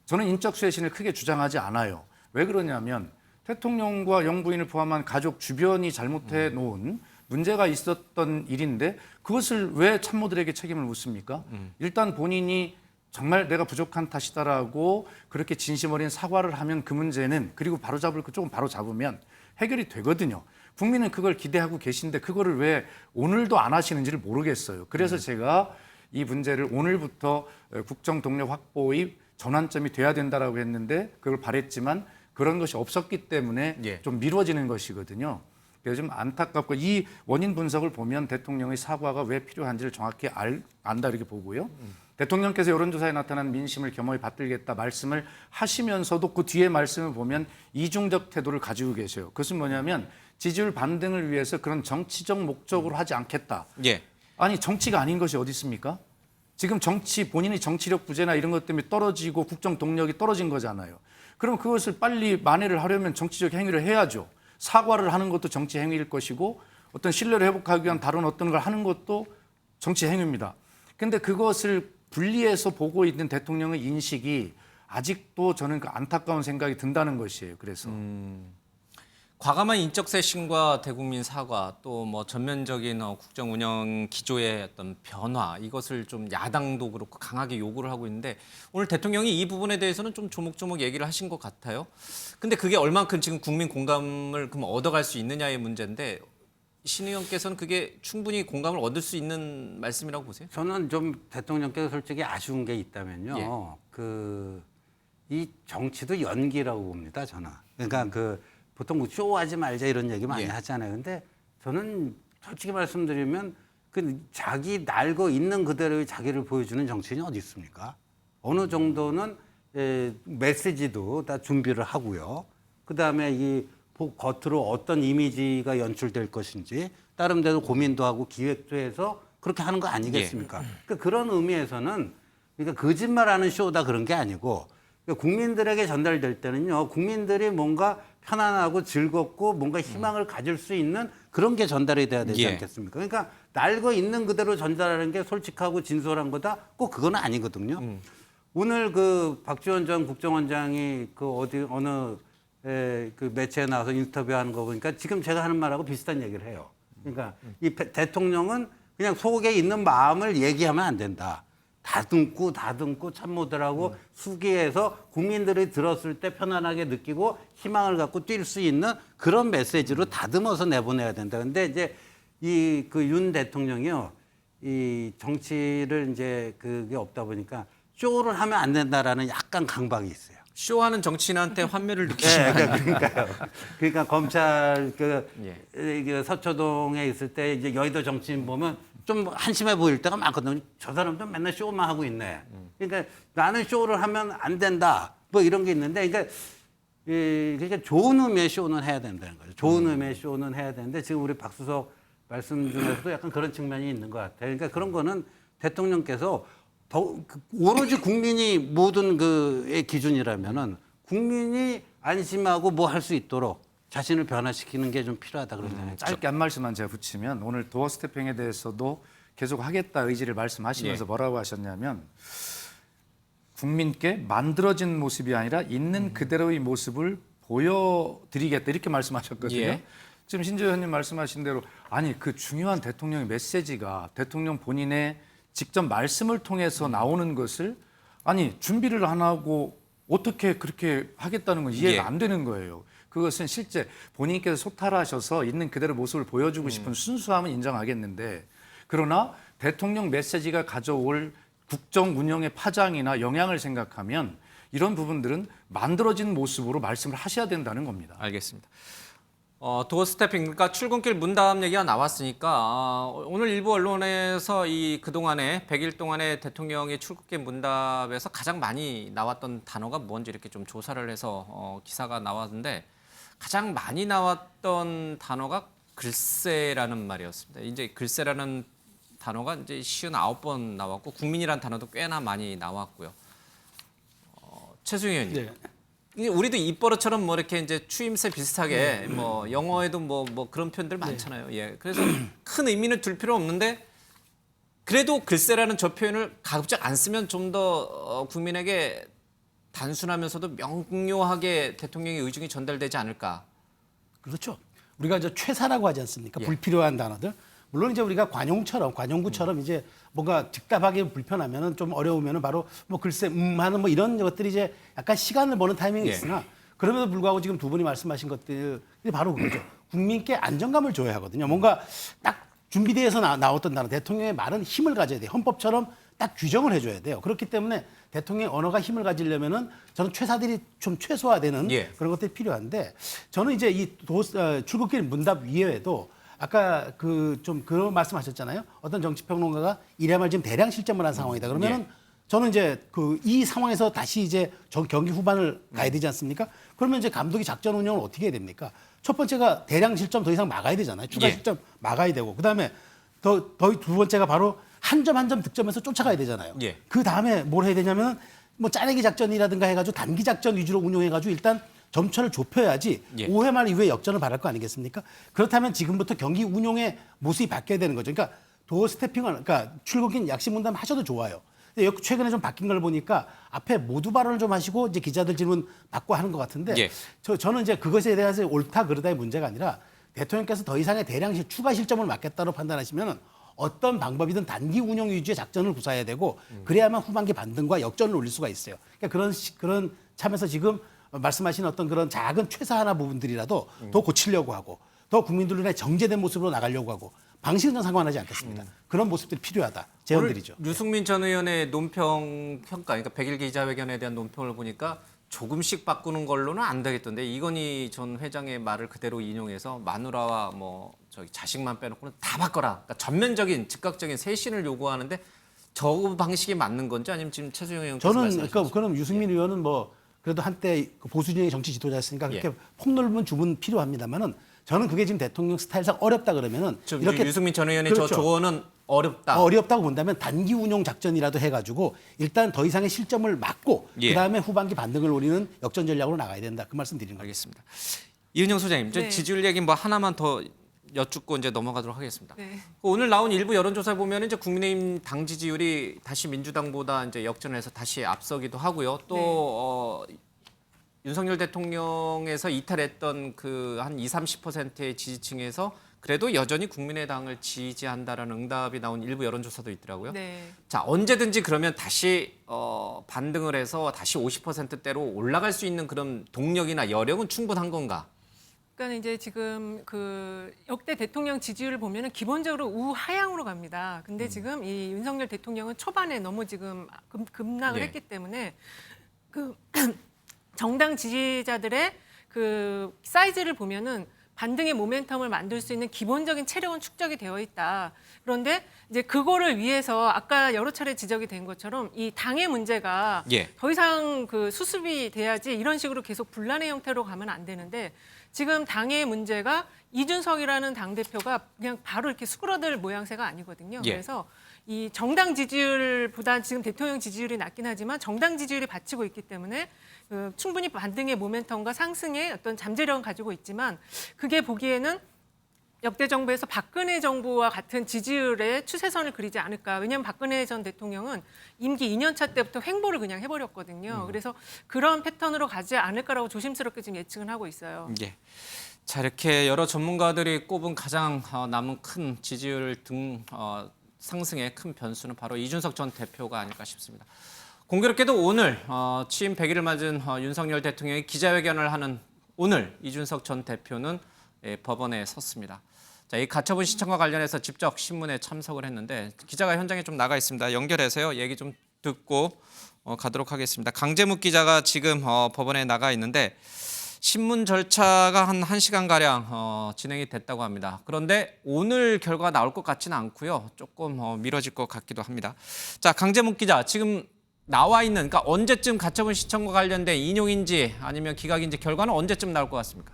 저는 인적 쇄신을 크게 주장하지 않아요. 왜 그러냐면 대통령과 영부인을 포함한 가족 주변이 잘못해 놓은 문제가 있었던 일인데 그것을 왜 참모들에게 책임을 묻습니까? 일단 본인이 정말 내가 부족한 탓이다라고 그렇게 진심 어린 사과를 하면 그 문제는 그리고 바로잡을 거 조금 바로잡으면 해결이 되거든요. 국민은 그걸 기대하고 계신데 그거를 왜 오늘도 안 하시는지를 모르겠어요. 그래서 제가 이 문제를 오늘부터 국정 동력 확보의 전환점이 돼야 된다라고 했는데 그걸 바랬지만 그런 것이 없었기 때문에 좀 미뤄지는 것이거든요. 그래서 좀 안타깝고 이 원인 분석을 보면 대통령의 사과가 왜 필요한지를 정확히 안다 이렇게 보고요. 대통령께서 여론조사에 나타난 민심을 겸허히 받들겠다 말씀을 하시면서도 그 뒤에 말씀을 보면 이중적 태도를 가지고 계세요. 그것은 뭐냐면 지지율 반등을 위해서 그런 정치적 목적으로 하지 않겠다. 아니 정치가 아닌 것이 어디 있습니까? 지금 본인의 정치력 부재나 이런 것 때문에 떨어지고 국정 동력이 떨어진 거잖아요. 그럼 그것을 빨리 만회를 하려면 정치적 행위를 해야죠. 사과를 하는 것도 정치 행위일 것이고 어떤 신뢰를 회복하기 위한 다른 어떤 걸 하는 것도 정치 행위입니다. 근데 그것을 분리해서 보고 있는 대통령의 인식이 아직도 저는 그 안타까운 생각이 든다는 것이에요. 그래서 과감한 인적 쇄신과 대국민 사과 또 뭐 전면적인 국정 운영 기조의 어떤 변화 이것을 좀 야당도 그렇고 강하게 요구를 하고 있는데 오늘 대통령이 이 부분에 대해서는 좀 조목조목 얘기를 하신 것 같아요. 근데 그게 얼만큼 지금 국민 공감을 그럼 얻어갈 수 있느냐의 문제인데 신 의원께서는 그게 충분히 공감을 얻을 수 있는 말씀이라고 보세요? 저는 좀 대통령께서 솔직히 아쉬운 게 있다면요. 이 정치도 연기라고 봅니다. 저는. 그러니까 보통 뭐 쇼하지 말자 이런 얘기 많이 하잖아요. 근데 저는 솔직히 말씀드리면 자기 날고 있는 그대로의 자기를 보여주는 정치인이 어디 있습니까? 어느 정도는 메시지도 다 준비를 하고요. 그다음에 겉으로 어떤 이미지가 연출될 것인지 나름대로 고민도 하고 기획도 해서 그렇게 하는 거 아니겠습니까? 그러니까 그런 의미에서는 그러니까 거짓말하는 쇼다 그런 게 아니고 그러니까 국민들에게 전달될 때는요, 국민들이 뭔가 편안하고 즐겁고 뭔가 희망을 가질 수 있는 그런 게 전달이 돼야 되지 않겠습니까? 그러니까 날고 있는 그대로 전달하는 게 솔직하고 진솔한 거다? 꼭 그건 아니거든요. 오늘 그 박지원 전 국정원장이 그 어느 그 매체에 나와서 인터뷰하는 거 보니까 지금 제가 하는 말하고 비슷한 얘기를 해요. 그러니까 이 대통령은 그냥 속에 있는 마음을 얘기하면 안 된다. 다듬고 참모들하고 수기해서 국민들이 들었을 때 편안하게 느끼고 희망을 갖고 뛸 수 있는 그런 메시지로 다듬어서 내보내야 된다. 근데 이제 이 그 윤 대통령이요, 이 정치를 이제 그게 없다 보니까 쇼를 하면 안 된다라는 약간 강박이 있어요. 쇼하는 정치인한테 환멸을 느끼시나요? 그러니까요. 그러니까 검찰 그 서초동에 있을 때 이제 여의도 정치인 보면 좀 한심해 보일 때가 많거든요. 저 사람도 맨날 쇼만 하고 있네. 그러니까 나는 쇼를 하면 안 된다. 뭐 이런 게 있는데, 그러니까 좋은 의미의 쇼는 해야 된다는 거죠. 좋은 의미의 쇼는 해야 되는데 지금 우리 박수석 말씀 중에서도 약간 그런 측면이 있는 것 같아요. 그러니까 그런 거는 대통령께서 오로지 국민이 모든 그의 기준이라면은 국민이 안심하고 뭐 할 수 있도록 자신을 변화시키는 게 좀 필요하다 그런 생각이 짧게 한 말씀만 제가 붙이면 오늘 도어 스태핑에 대해서도 계속 하겠다 의지를 말씀하시면서 뭐라고 하셨냐면 국민께 만들어진 모습이 아니라 있는 그대로의 모습을 보여드리겠다 이렇게 말씀하셨거든요. 지금 신재 의원님 말씀하신 대로 아니 그 중요한 대통령의 메시지가 대통령 본인의 직접 말씀을 통해서 나오는 것을 아니 준비를 안 하고 어떻게 그렇게 하겠다는 건 이해가 안 되는 거예요. 그것은 실제 본인께서 소탈하셔서 있는 그대로 모습을 보여주고 싶은 순수함은 인정하겠는데 그러나 대통령 메시지가 가져올 국정 운영의 파장이나 영향을 생각하면 이런 부분들은 만들어진 모습으로 말씀을 하셔야 된다는 겁니다. 알겠습니다. 도어 스태핑, 그러니까 출근길 문담 얘기가 나왔으니까 오늘 일부 언론에서 이 그동안에 100일 동안에 대통령의 출국길 문답에서 가장 많이 나왔던 단어가 뭔지 이렇게 좀 조사를 해서 기사가 나왔는데 가장 많이 나왔던 단어가 글쎄라는 말이었습니다. 이제 글쎄라는 단어가 이제 59번 나왔고 국민이라는 단어도 꽤나 많이 나왔고요. 최수영 의원님. 우리도 입버릇처럼 뭐 이렇게 이제 추임새 비슷하게 뭐 영어에도 뭐 그런 표현들 많잖아요. 그래서 큰 의미는 둘 필요 없는데 그래도 글쎄라는 저 표현을 가급적 안 쓰면 좀 더 국민에게 단순하면서도 명료하게 대통령의 의중이 전달되지 않을까. 그렇죠. 우리가 이제 최사라고 하지 않습니까? 불필요한 단어들. 물론 이제 우리가 관용구처럼 이제 뭔가 즉답하게 불편하면은 좀 어려우면은 바로 뭐 글쎄 하는 뭐 이런 것들이 이제 약간 시간을 버는 타이밍이 있으나 그럼에도 불구하고 지금 두 분이 말씀하신 것들이 바로 그거죠. 국민께 안정감을 줘야 하거든요. 뭔가 딱 준비돼서 나왔던 단어, 대통령의 말은 힘을 가져야 돼요. 헌법처럼 딱 규정을 해줘야 돼요. 그렇기 때문에 대통령의 언어가 힘을 가지려면은 저는 최사들이 좀 최소화되는 그런 것들이 필요한데 저는 이제 이 출국길 문답 이외에도 아까 좀 그런 말씀하셨잖아요. 어떤 정치평론가가 이래말 지금 대량 실점을 한 상황이다. 그러면은 저는 이제 이 상황에서 다시 이제 경기 후반을 가야 되지 않습니까? 그러면 이제 감독이 작전 운영을 어떻게 해야 됩니까? 첫 번째가 대량 실점 더 이상 막아야 되잖아요. 추가 실점 막아야 되고 그다음에 두 번째가 바로 한 점 한 점 득점해서 쫓아가야 되잖아요. 그 다음에 뭘 해야 되냐면 뭐 짜내기 작전이라든가 해가지고 단기 작전 위주로 운용해가지고 일단 점차를 좁혀야지 5회 말 이후에 역전을 바랄 거 아니겠습니까? 그렇다면 지금부터 경기 운용의 모습이 바뀌어야 되는 거죠. 그러니까 도어 스태핑을 그러니까 출국인 약식 문담 하셔도 좋아요. 근데 최근에 좀 바뀐 걸 보니까 앞에 모두 발언을 좀 하시고 이제 기자들 질문 받고 하는 것 같은데 저는 이제 그것에 대해서 옳다 그르다의 문제가 아니라 대통령께서 더 이상의 대량 추가 실점을 막겠다고 판단하시면 어떤 방법이든 단기 운영 위주의 작전을 구사해야 되고 그래야만 후반기 반등과 역전을 올릴 수가 있어요. 그러니까 그런 참에서 지금 말씀하신 어떤 그런 작은 최소 하나 부분들이라도 더 고치려고 하고 더 국민들 눈에 정제된 모습으로 나가려고 하고 방식은 좀 상관하지 않겠습니다. 그런 모습들이 필요하다. 제언드리죠. 유승민 전 의원의 논평 평가, 그러니까 100일 기자회견에 대한 논평을 보니까 조금씩 바꾸는 걸로는 안 되겠던데 이건희 전 회장의 말을 그대로 인용해서 마누라와 뭐 자식만 빼놓고는 다 바꿔라. 그러니까 전면적인 즉각적인 쇄신을 요구하는데 저 방식이 맞는 건지 아니면 지금 최수영 의원께서 저는 그럼 유승민 의원은 뭐 그래도 한때 보수 진영의 정치 지도자였으니까 그렇게 폭넓은 주문 필요합니다만은 저는 그게 지금 대통령 스타일상 어렵다 그러면은 이렇게 유승민 전 의원의 저 조언은 어렵다고 본다면 단기 운용 작전이라도 해가지고 일단 더 이상의 실점을 막고 그다음에 후반기 반등을 노리는 역전 전략으로 나가야 된다. 그 말씀 드리는 거예요. 알겠습니다. 이은영 소장님, 네. 지지율 얘기 뭐 하나만 더 여쭙고 이제 넘어가도록 하겠습니다. 네. 오늘 나온 일부 여론조사 보면 이제 국민의힘 당 지지율이 다시 민주당보다 이제 역전을 해서 다시 앞서기도 하고요. 또 윤석열 대통령에서 이탈했던 그 한 20-30%의 지지층에서 그래도 여전히 국민의당을 지지한다라는 응답이 나온 일부 여론조사도 있더라고요. 네. 자, 언제든지 그러면 다시 반등을 해서 다시 50%대로 올라갈 수 있는 그런 동력이나 여력은 충분한 건가? 그러니까 이제 지금 그 역대 대통령 지지율을 보면은 기본적으로 우하향으로 갑니다. 근데 지금 이 윤석열 대통령은 초반에 너무 지금 급락을 했기 때문에 그 정당 지지자들의 그 사이즈를 보면은 반등의 모멘텀을 만들 수 있는 기본적인 체력은 축적이 되어 있다. 그런데 이제 그거를 위해서 아까 여러 차례 지적이 된 것처럼 이 당의 문제가 더 이상 그 수습이 돼야지 이런 식으로 계속 분란의 형태로 가면 안 되는데 지금 당의 문제가 이준석이라는 당대표가 그냥 바로 이렇게 수그러들 모양새가 아니거든요. 그래서 이 정당 지지율보다 지금 대통령 지지율이 낮긴 하지만 정당 지지율이 받치고 있기 때문에 충분히 반등의 모멘텀과 상승의 어떤 잠재력은 가지고 있지만 그게 보기에는 역대 정부에서 박근혜 정부와 같은 지지율의 추세선을 그리지 않을까. 왜냐하면 박근혜 전 대통령은 임기 2년차 때부터 횡보를 그냥 해버렸거든요. 그래서 그런 패턴으로 가지 않을까라고 조심스럽게 지금 예측은 하고 있어요. 자, 이렇게 여러 전문가들이 꼽은 가장 남은 큰 지지율 상승의 큰 변수는 바로 이준석 전 대표가 아닐까 싶습니다. 공교롭게도 오늘 취임 100일을 맞은 윤석열 대통령이 기자회견을 하는 오늘 이준석 전 대표는 법원에 섰습니다. 자, 이 가처분 신청과 관련해서 직접 신문에 참석을 했는데 기자가 현장에 좀 나가 있습니다. 연결해서요. 얘기 좀 듣고 가도록 하겠습니다. 강재묵 기자가 지금 법원에 나가 있는데 신문 절차가 한 1시간가량 진행이 됐다고 합니다. 그런데 오늘 결과가 나올 것 같지는 않고요. 조금 미뤄질 것 같기도 합니다. 자, 강재묵 기자, 지금 나와 있는, 그러니까 언제쯤 가처분 신청과 관련된 인용인지 아니면 기각인지 결과는 언제쯤 나올 것 같습니까?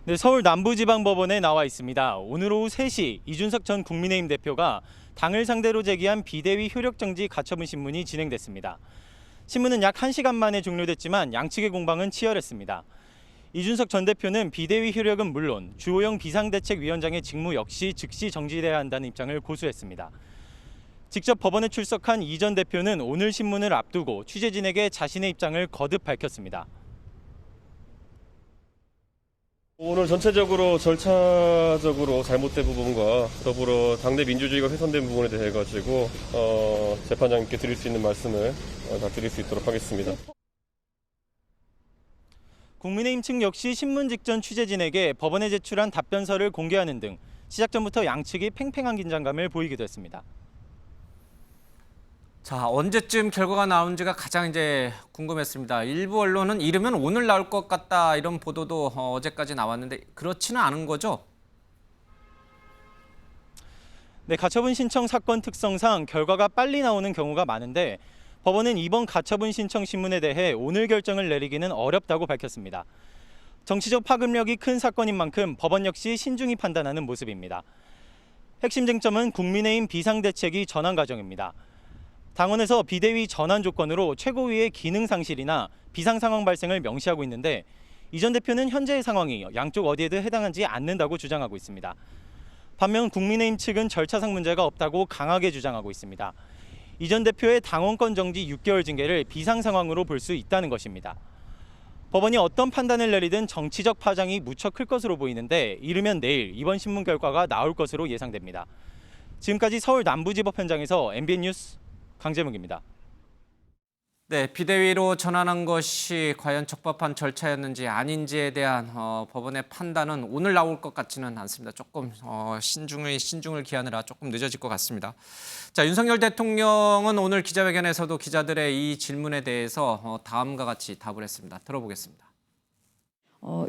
네, 서울 남부지방법원에 나와 있습니다. 오늘 오후 3시 이준석 전 국민의힘 대표가 당을 상대로 제기한 비대위 효력정지 가처분 신문이 진행됐습니다. 신문은 약 1시간 만에 종료됐지만 양측의 공방은 치열했습니다. 이준석 전 대표는 비대위 효력은 물론 주호영 비상대책위원장의 직무 역시 즉시 정지돼야 한다는 입장을 고수했습니다. 직접 법원에 출석한 이 전 대표는 오늘 신문을 앞두고 취재진에게 자신의 입장을 거듭 밝혔습니다. 오늘 전체적으로 절차적으로 잘못된 부분과 더불어 당내 민주주의가 훼손된 부분에 대해 가지고 재판장님께 드릴 수 있는 말씀을 다 드릴 수 있도록 하겠습니다. 국민의힘 측 역시 신문 직전 취재진에게 법원에 제출한 답변서를 공개하는 등 시작 전부터 양측이 팽팽한 긴장감을 보이기도 했습니다. 자, 언제쯤 결과가 나오는지가 가장 이제 궁금했습니다. 일부 언론은 이르면 오늘 나올 것 같다 이런 보도도 어제까지 나왔는데 그렇지는 않은 거죠? 네, 가처분 신청 사건 특성상 결과가 빨리 나오는 경우가 많은데 법원은 이번 가처분 신청 신문에 대해 오늘 결정을 내리기는 어렵다고 밝혔습니다. 정치적 파급력이 큰 사건인 만큼 법원 역시 신중히 판단하는 모습입니다. 핵심 쟁점은 국민의힘 비상대책위 전환 과정입니다. 당원에서 비대위 전환 조건으로 최고위의 기능 상실이나 비상 상황 발생을 명시하고 있는데 이 전 대표는 현재의 상황이 양쪽 어디에도 해당하지 않는다고 주장하고 있습니다. 반면 국민의힘 측은 절차상 문제가 없다고 강하게 주장하고 있습니다. 이 전 대표의 당원권 정지 6개월 징계를 비상 상황으로 볼 수 있다는 것입니다. 법원이 어떤 판단을 내리든 정치적 파장이 무척 클 것으로 보이는데 이르면 내일 이번 신문 결과가 나올 것으로 예상됩니다. 지금까지 서울 남부지법 현장에서 MBN 뉴스 강재묵입니다. 네, 비대위로 전환한 것이 과연 적법한 절차였는지 아닌지에 대한 법원의 판단은 오늘 나올 것 같지는 않습니다. 조금 신중을 기하느라 조금 늦어질 것 같습니다. 자, 윤석열 대통령은 오늘 기자회견에서도 기자들의 이 질문에 대해서 다음과 같이 답을 했습니다. 들어보겠습니다.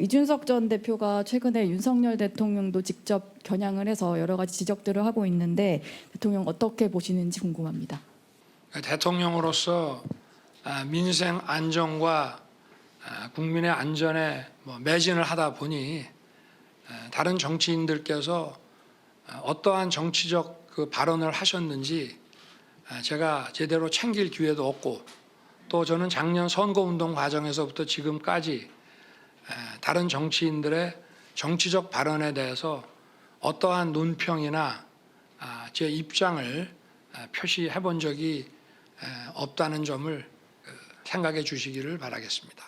이준석 전 대표가 최근에 윤석열 대통령도 직접 겨냥을 해서 여러 가지 지적들을 하고 있는데 대통령 어떻게 보시는지 궁금합니다. 대통령으로서 민생 안정과 국민의 안전에 매진을 하다 보니 다른 정치인들께서 어떠한 정치적 그 발언을 하셨는지 제가 제대로 챙길 기회도 없고 또 저는 작년 선거운동 과정에서부터 지금까지 다른 정치인들의 정치적 발언에 대해서 어떠한 논평이나 제 입장을 표시해 본 적이 없다는 점을 생각해 주시기를 바라겠습니다.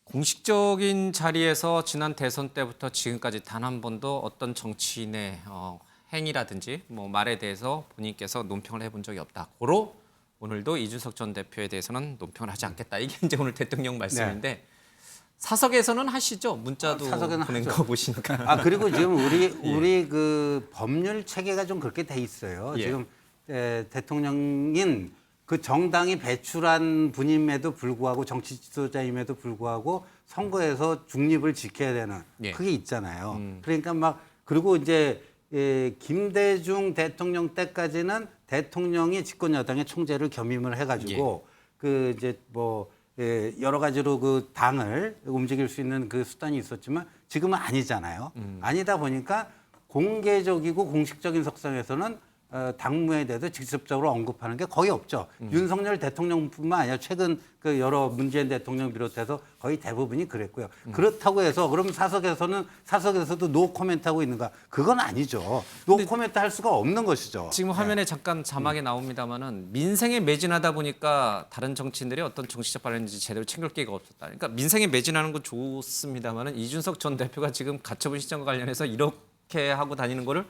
공식적인 자리에서 지난 대선 때부터 지금까지 단 한 번도 어떤 정치인의 행위라든지 뭐 말에 대해서 본인께서 논평을 해본 적이 없다. 고로 오늘도 이준석 전 대표에 대해서는 논평을 하지 않겠다. 이게 이제 오늘 대통령 말씀인데 네. 사석에서는 하시죠? 문자도 사석에는 보낸 하죠. 거 보시니까. 그리고 지금 우리 그 법률 체계가 좀 그렇게 돼 있어요. 예. 지금 대통령인 그 정당이 배출한 분임에도 불구하고 정치 지도자임에도 불구하고 선거에서 중립을 지켜야 되는 그게 있잖아요. 그러니까 막 그리고 이제 김대중 대통령 때까지는 대통령이 집권 여당의 총재를 겸임을 해가지고 그 이제 뭐 여러 가지로 그 당을 움직일 수 있는 그 수단이 있었지만 지금은 아니잖아요. 아니다 보니까 공개적이고 공식적인 석상에서는 당무에 대해서 직접적으로 언급하는 게 거의 없죠. 윤석열 대통령뿐만 아니라 최근 그 여러 문재인 대통령 비롯해서 거의 대부분이 그랬고요. 그렇다고 해서 그럼 사석에서도 노 코멘트 하고 있는가? 그건 아니죠. 노 코멘트 할 수가 없는 것이죠. 지금 화면에 잠깐 자막에 나옵니다만은 민생에 매진하다 보니까 다른 정치인들이 어떤 정치적 발언인지 제대로 챙길 기회가 없었다. 그러니까 민생에 매진하는 건 좋습니다만은 이준석 전 대표가 지금 가처분 시점과 관련해서 이렇게 하고 다니는 거를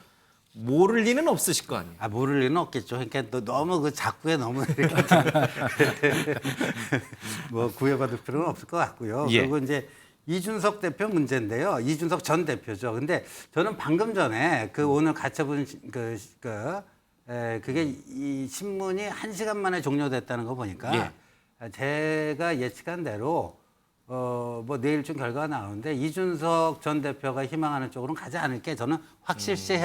모를 리는 없으실 거 아니에요? 모를 리는 없겠죠. 그러니까 너무 그 작구에 너무 이렇게 뭐 구애받을 필요는 없을 것 같고요. 그리고 이제 이준석 대표 문제인데요. 이준석 전 대표죠. 근데 저는 방금 전에 그 오늘 가처분 그게 이 신문이 1시간 만에 종료됐다는 거 보니까 제가 예측한 대로 뭐 내일쯤 결과가 나오는데 이준석 전 대표가 희망하는 쪽으로는 가지 않을게 저는 확실시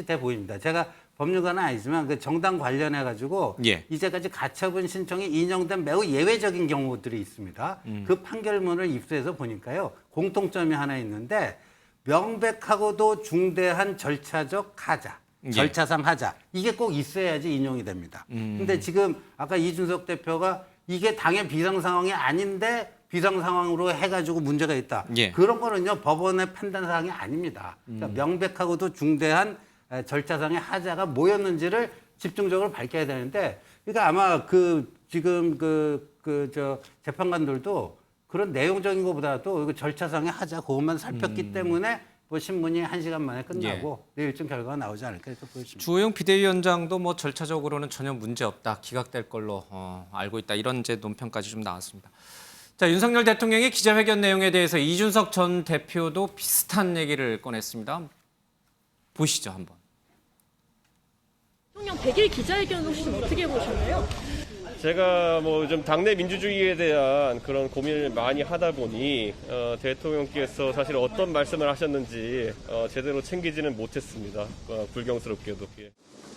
돼 보입니다. 제가 법률가는 아니지만 그 정당 관련해 가지고 이제까지 가처분 신청이 인용된 매우 예외적인 경우들이 있습니다. 그 판결문을 입수해서 보니까요 공통점이 하나 있는데 명백하고도 중대한 절차적 하자. 절차상 하자. 이게 꼭 있어야지 인용이 됩니다. 근데 지금 아까 이준석 대표가 이게 당의 비상 상황이 아닌데 비상 상황으로 해가지고 문제가 있다. 그런 거는요 법원의 판단 사항이 아닙니다. 그러니까 명백하고도 중대한 절차상의 하자가 뭐였는지를 집중적으로 밝혀야 되는데, 그러니까 아마 그 지금 저 재판관들도 그런 내용적인 것보다도 그 절차상의 하자 그것만 살폈기 때문에 뭐 신문이 1시간 만에 끝나고 내일쯤 결과가 나오지 않을까 이렇게 보여집니다. 주호영 비대위원장도 뭐 절차적으로는 전혀 문제 없다, 기각될 걸로 알고 있다, 이런 이제 논평까지 좀 나왔습니다. 자, 윤석열 대통령의 기자회견 내용에 대해서 이준석 전 대표도 비슷한 얘기를 꺼냈습니다. 보시죠 한번. 대통령 100일 기자회견 혹시 어떻게 보셨나요? 제가 뭐 좀 당내 민주주의에 대한 그런 고민을 많이 하다 보니 대통령께서 사실 어떤 말씀을 하셨는지 제대로 챙기지는 못했습니다. 불경스럽게도.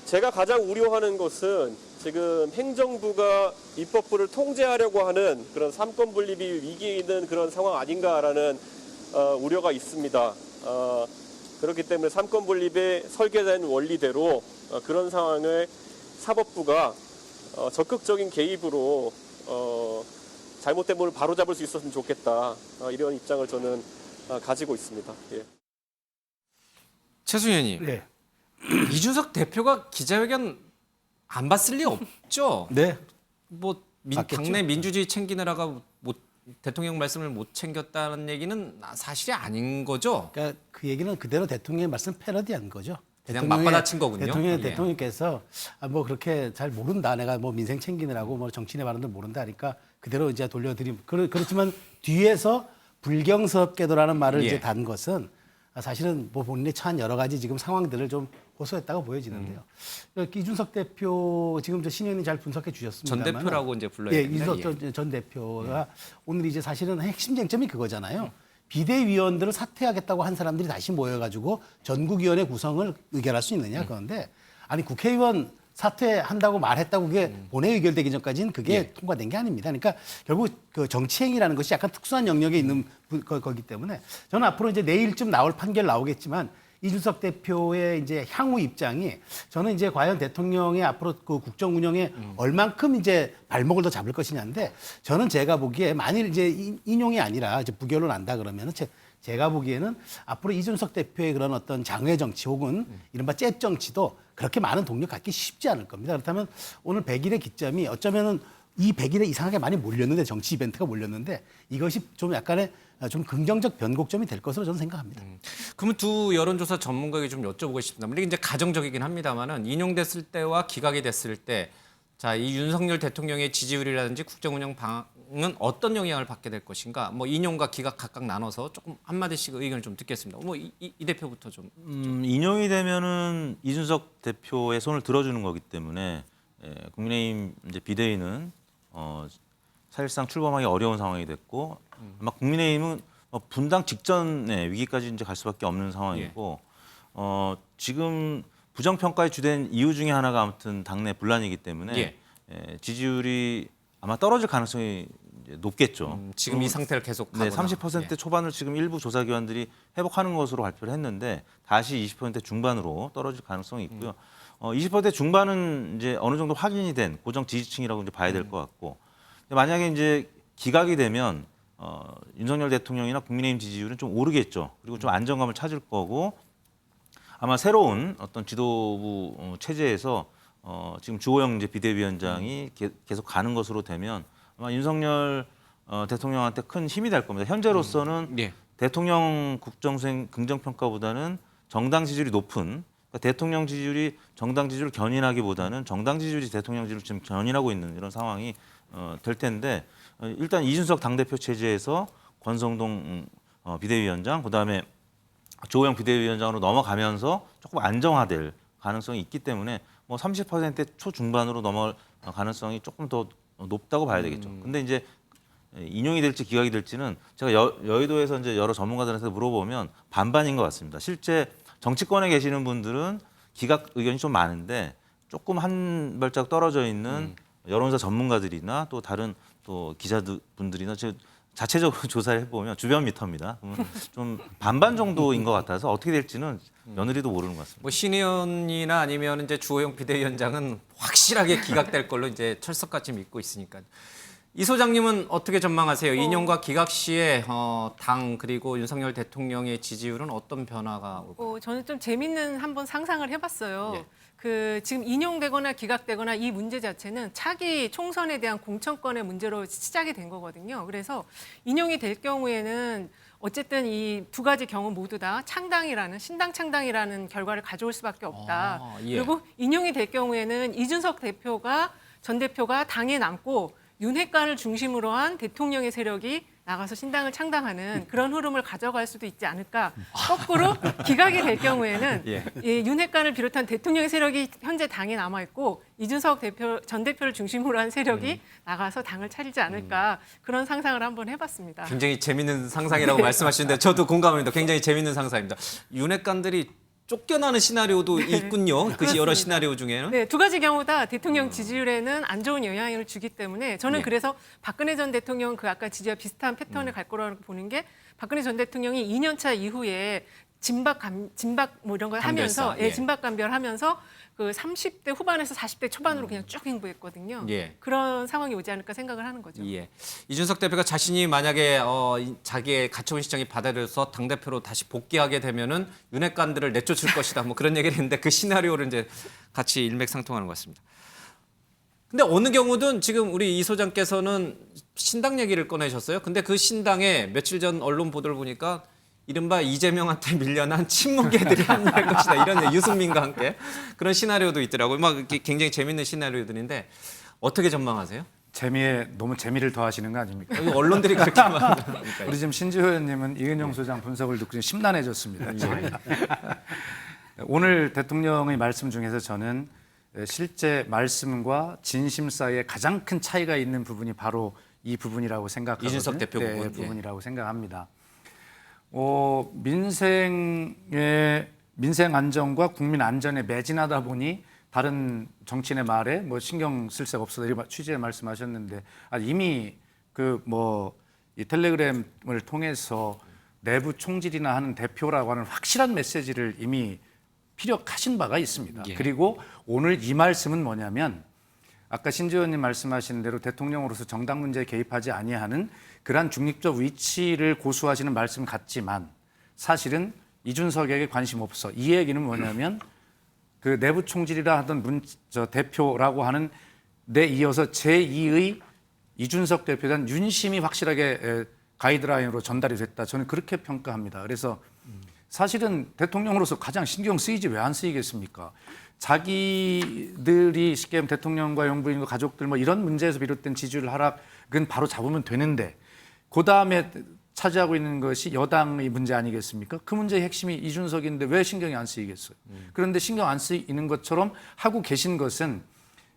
제가 가장 우려하는 것은 지금 행정부가 입법부를 통제하려고 하는 그런 삼권 분립이 위기에 있는 그런 상황 아닌가라는 우려가 있습니다. 그렇기 때문에 삼권 분립에 설계된 원리대로 그런 상황을 사법부가 적극적인 개입으로 잘못된 부분을 바로잡을 수 있었으면 좋겠다. 이런 입장을 저는 가지고 있습니다. 최순희 의원님, 이준석 대표가 기자회견 안 봤을 리 없죠? 네. 뭐 당내 민주주의 챙기느라가 대통령 말씀을 못 챙겼다는 얘기는 사실이 아닌 거죠? 그러니까 그 얘기는 그대로 대통령의 말씀 패러디한 거죠. 그냥 맞받아친 거군요. 대통령께서 뭐 그렇게 잘 모른다. 내가 뭐 민생 챙기느라고 뭐 정치인의 발언도 모른다 하니까 그대로 이제 돌려드림. 그렇지만 뒤에서 불경스럽게도라는 말을 이제 단 것은 사실은 뭐 본인이 처한 여러 가지 지금 상황들을 좀 호소했다고 보여지는데요. 이준석 대표 지금 신 의원님 잘 분석해 주셨습니다만 전 대표라고 이제 불러야 됩니다. 이준석 전 대표가 오늘 이제 사실은 핵심 쟁점이 그거잖아요. 비대위원들을 사퇴하겠다고 한 사람들이 다시 모여가지고 전국위원회 구성을 의결할 수 있느냐 그런데 아니 국회의원 사퇴한다고 말했다고 그게 본회의 의결되기 전까지는 그게 통과된 게 아닙니다. 그러니까 결국 그 정치행위라는 것이 약간 특수한 영역에 있는 거기 때문에 저는 앞으로 이제 내일쯤 나올 판결 나오겠지만 이준석 대표의 이제 향후 입장이 저는 이제 과연 대통령의 앞으로 그 국정 운영에 얼만큼 이제 발목을 더 잡을 것이냐인데 저는 제가 보기에 만일 이제 인용이 아니라 이제 부결로 난다 그러면은 제가 보기에는 앞으로 이준석 대표의 그런 어떤 장외 정치 혹은 이른바 잽 정치도 그렇게 많은 동력 갖기 쉽지 않을 겁니다. 그렇다면 오늘 100일의 기점이 어쩌면은 이 100일에 이상하게 많이 몰렸는데 정치 이벤트가 몰렸는데 이것이 좀 약간의 좀 긍정적 변곡점이 될 것으로 저는 생각합니다. 그러면 두 여론조사 전문가에게 좀 여쭤보고 싶습니다. 이게 이제 가정적이긴 합니다만은 인용됐을 때와 기각이 됐을 때, 자, 이 윤석열 대통령의 지지율이라든지 국정운영 방은 어떤 영향을 받게 될 것인가? 뭐 인용과 기각 각각 나눠서 조금 한 마디씩 의견을 좀 듣겠습니다. 뭐 이 대표부터 좀. 인용이 되면은 이준석 대표의 손을 들어주는 거기 때문에 국민의힘 이제 비대위는 사실상 출범하기 어려운 상황이 됐고 아마 국민의힘은 분당 직전에 위기까지 이제 갈 수밖에 없는 상황이고 지금 부정평가에 주된 이유 중에 하나가 아무튼 당내 분란이기 때문에 지지율이 아마 떨어질 가능성이 이제 높겠죠. 지금 이 상태를 계속 가거나. 네, 30% 초반을 지금 일부 조사기관들이 회복하는 것으로 발표를 했는데 다시 20% 중반으로 떨어질 가능성이 있고요. 20% 중반은 이제 어느 정도 확인이 된 고정 지지층이라고 이제 봐야 될 것 같고 만약에 이제 기각이 되면 윤석열 대통령이나 국민의힘 지지율은 좀 오르겠죠. 그리고 좀 안정감을 찾을 거고 아마 새로운 어떤 지도부 체제에서 지금 주호영 이제 비대위원장이 계속 가는 것으로 되면 아마 윤석열 대통령한테 큰 힘이 될 겁니다. 현재로서는 대통령 국정수행 긍정평가보다는 정당 지지율이 높은 그러니까 대통령 지지율이 정당 지지율을 견인하기보다는 정당 지지율이 대통령 지지율을 지금 견인하고 있는 이런 상황이 될 텐데 일단 이준석 당대표 체제에서 권성동 비대위원장 그다음에 조호영 비대위원장으로 넘어가면서 조금 안정화될 가능성이 있기 때문에 뭐 30% 초중반으로 넘어갈 가능성이 조금 더 높다고 봐야 되겠죠. 근데 이제 인용이 될지 기각이 될지는 제가 여의도에서 이제 여러 전문가들한테 물어보면 반반인 것 같습니다. 실제 정치권에 계시는 분들은 기각 의견이 좀 많은데 조금 한 발짝 떨어져 있는 여론조사 전문가들이나 또 다른 또 기자분들이나 자체적으로 조사를 해보면 주변 미터입니다. 좀 반반 정도인 것 같아서 어떻게 될지는 며느리도 모르는 것 같습니다. 뭐 신 의원이나 아니면 이제 주호영 비대위원장은 확실하게 기각될 걸로 이제 철석같이 믿고 있으니까. 이 소장님은 어떻게 전망하세요? 인용과 기각 시에 당 그리고 윤석열 대통령의 지지율은 어떤 변화가 올까요? 저는 좀 재밌는 한번 상상을 해봤어요. 그 지금 인용되거나 기각되거나 이 문제 자체는 차기 총선에 대한 공천권의 문제로 시작이 된 거거든요. 그래서 인용이 될 경우에는 어쨌든 이 두 가지 경우 모두 다 창당이라는 신당 창당이라는 결과를 가져올 수밖에 없다. 그리고 인용이 될 경우에는 이준석 대표가 전 대표가 당에 남고 윤핵관을 중심으로 한 대통령의 세력이 나가서 신당을 창당하는 그런 흐름을 가져갈 수도 있지 않을까. 거꾸로 기각이 될 경우에는 윤핵관을 비롯한 대통령의 세력이 현재 당에 남아있고 이준석 전 대표를 중심으로 한 세력이 나가서 당을 차리지 않을까. 그런 상상을 한번 해봤습니다. 굉장히 재밌는 상상이라고 말씀하시는데 저도 공감합니다. 굉장히 재밌는 상상입니다. 윤핵관들이 쫓겨나는 시나리오도 있군요. 그 여러 시나리오 중에는. 네, 두 가지 경우 다 대통령 지지율에는 안 좋은 영향을 주기 때문에 저는 그래서 박근혜 전 대통령 그 아까 지지와 비슷한 패턴을 갈 거라고 보는 게 박근혜 전 대통령이 2년차 이후에 진박 뭐 이런 걸 하면서 진박 감별하면서 그 30대 후반에서 40대 초반으로 그냥 쭉 행보했거든요. 그런 상황이 오지 않을까 생각을 하는 거죠. 이준석 대표가 자신이 만약에 자기의 가처분 신청이 받아들여서 당대표로 다시 복귀하게 되면은 윤핵관들을 내쫓을 것이다. 뭐 그런 얘기를 했는데 그 시나리오를 이제 같이 일맥상통하는 것 같습니다. 근데 어느 경우든 지금 우리 이 소장께서는 신당 얘기를 꺼내셨어요. 근데 그 신당에 며칠 전 언론 보도를 보니까 이른바 이재명한테 밀려난 친목애들이 합류할 것이다. 이런 유승민과 함께 그런 시나리오도 있더라고요. 막 굉장히 재밌는 시나리오들인데 어떻게 전망하세요? 재미에 너무 재미를 더하시는 거 아닙니까? 언론들이 그렇게 말하니까. 우리 지금 신지호 의원님은 이은영 소장 분석을 듣고 좀 심란해졌습니다. 오늘 대통령의 말씀 중에서 저는 실제 말씀과 진심 사이에 가장 큰 차이가 있는 부분이 바로 이 부분이라고 생각하거든요. 이준석 대표 부분. 부분이라고 생각합니다. 민생 안정과 국민 안전에 매진하다 보니 다른 정치인의 말에 뭐 신경 쓸 새 없어서 이런 취지의 말씀하셨는데 이미 이 텔레그램을 통해서 내부 총질이나 하는 대표라고 하는 확실한 메시지를 이미 피력하신 바가 있습니다. 예. 그리고 오늘 이 말씀은 뭐냐면 아까 신주 의원님 말씀하신 대로 대통령으로서 정당 문제에 개입하지 아니하는 그러한 중립적 위치를 고수하시는 말씀 같지만 사실은 이준석에게 관심 없어. 이 얘기는 뭐냐면 그 내부 총질이라 하던 대표라고 하는 데 이어서 제2의 이준석 대표에 대한 윤심이 확실하게 가이드라인으로 전달이 됐다. 저는 그렇게 평가합니다. 그래서 사실은 대통령으로서 가장 신경 쓰이지 왜 안 쓰이겠습니까? 자기들이 쉽게 하면 대통령과 영부인과 가족들 뭐 이런 문제에서 비롯된 지지율 하락은 바로 잡으면 되는데 그 다음에 차지하고 있는 것이 여당의 문제 아니겠습니까? 그 문제의 핵심이 이준석인데 왜 신경이 안 쓰이겠어요? 그런데 신경 안 쓰이는 것처럼 하고 계신 것은